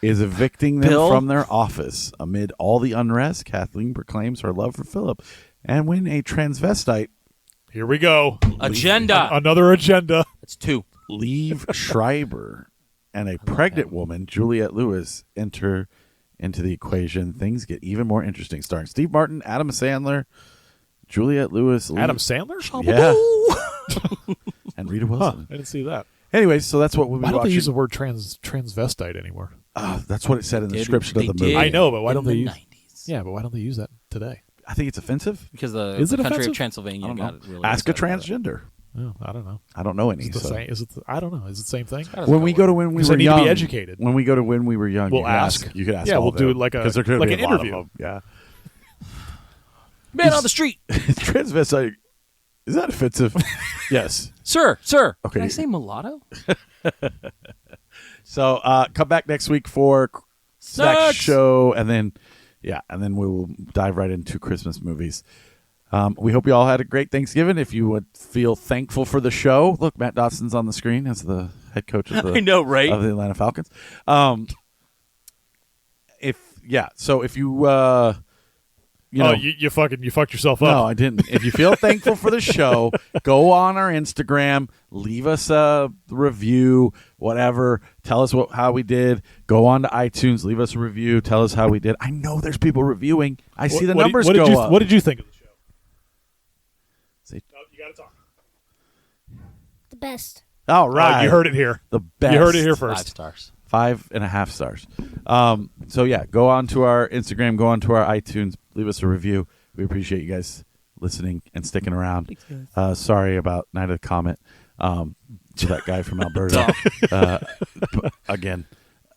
is evicting them Bill? from their office. Amid all the unrest, Kathleen proclaims her love for Philip. And when a transvestite, Here we go. Agenda. Another agenda. It's 2. Liev Schreiber, and a pregnant woman, Juliette Lewis, enter into the equation, things get even more interesting. Starring Steve Martin, Adam Sandler, Juliette Lewis, Adam Sandler? yeah, and Rita Huh, Wilson. I didn't see that. Anyways, so that's what we'll be Why don't they watching. use the word transvestite anymore? That's what it said in the description of They the movie. did I know, but why in don't they the use? 90s. Yeah, but why don't they use that today? I think it's offensive. Because the Is it country offensive? of Transylvania I don't got know. really Ask a upset about it. transgender. Oh, I don't know. I don't know any. Is it the so. same? Is it? I don't know. Is it the same thing? When we go to when we Because were they need young, to be educated. When we go to when we were young, We'll you can ask. You can ask. Yeah, all we'll of do them, it like a- 'cause there could like be an a lot of interview. them. Yeah. Man on the street. Transvestite. Is that offensive? Yes. Sir. Okay. Can I say mulatto? So come back next week for Snack Snacks! Show, and then we will dive right into Christmas movies. We hope you all had a great Thanksgiving. If you would feel thankful for the show, look, Matt Dotson's on the screen as the head coach of the I know, right? of the Atlanta Falcons. So if you you fucked yourself up. No, I didn't. If you feel thankful for the show, go on our Instagram, leave us a review, whatever. Tell us how we did. Go on to iTunes, leave us a review. Tell us how we did. I know there's people reviewing. I see the numbers what go did you, up. What did you think of the show? Say- You got to talk. The best. All right. You heard it here. The best. You heard it here 5 first. stars. 5.5 stars. So yeah, go on to our Instagram, go on to our iTunes, leave us a review. We appreciate you guys listening and sticking around. Sorry about Night of the Comet. To that guy from Alberta. Again.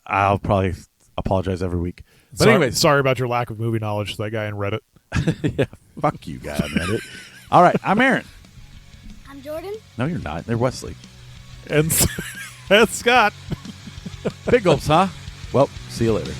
I'll probably apologize every week. But sorry, anyways, sorry about your lack of movie knowledge to that guy in Reddit. yeah, fuck you, guy on Reddit. All right, I'm Aaron. I'm Jordan. No, you're not. They're Wesley. And Scott. Big gulps, huh? Well, see you later.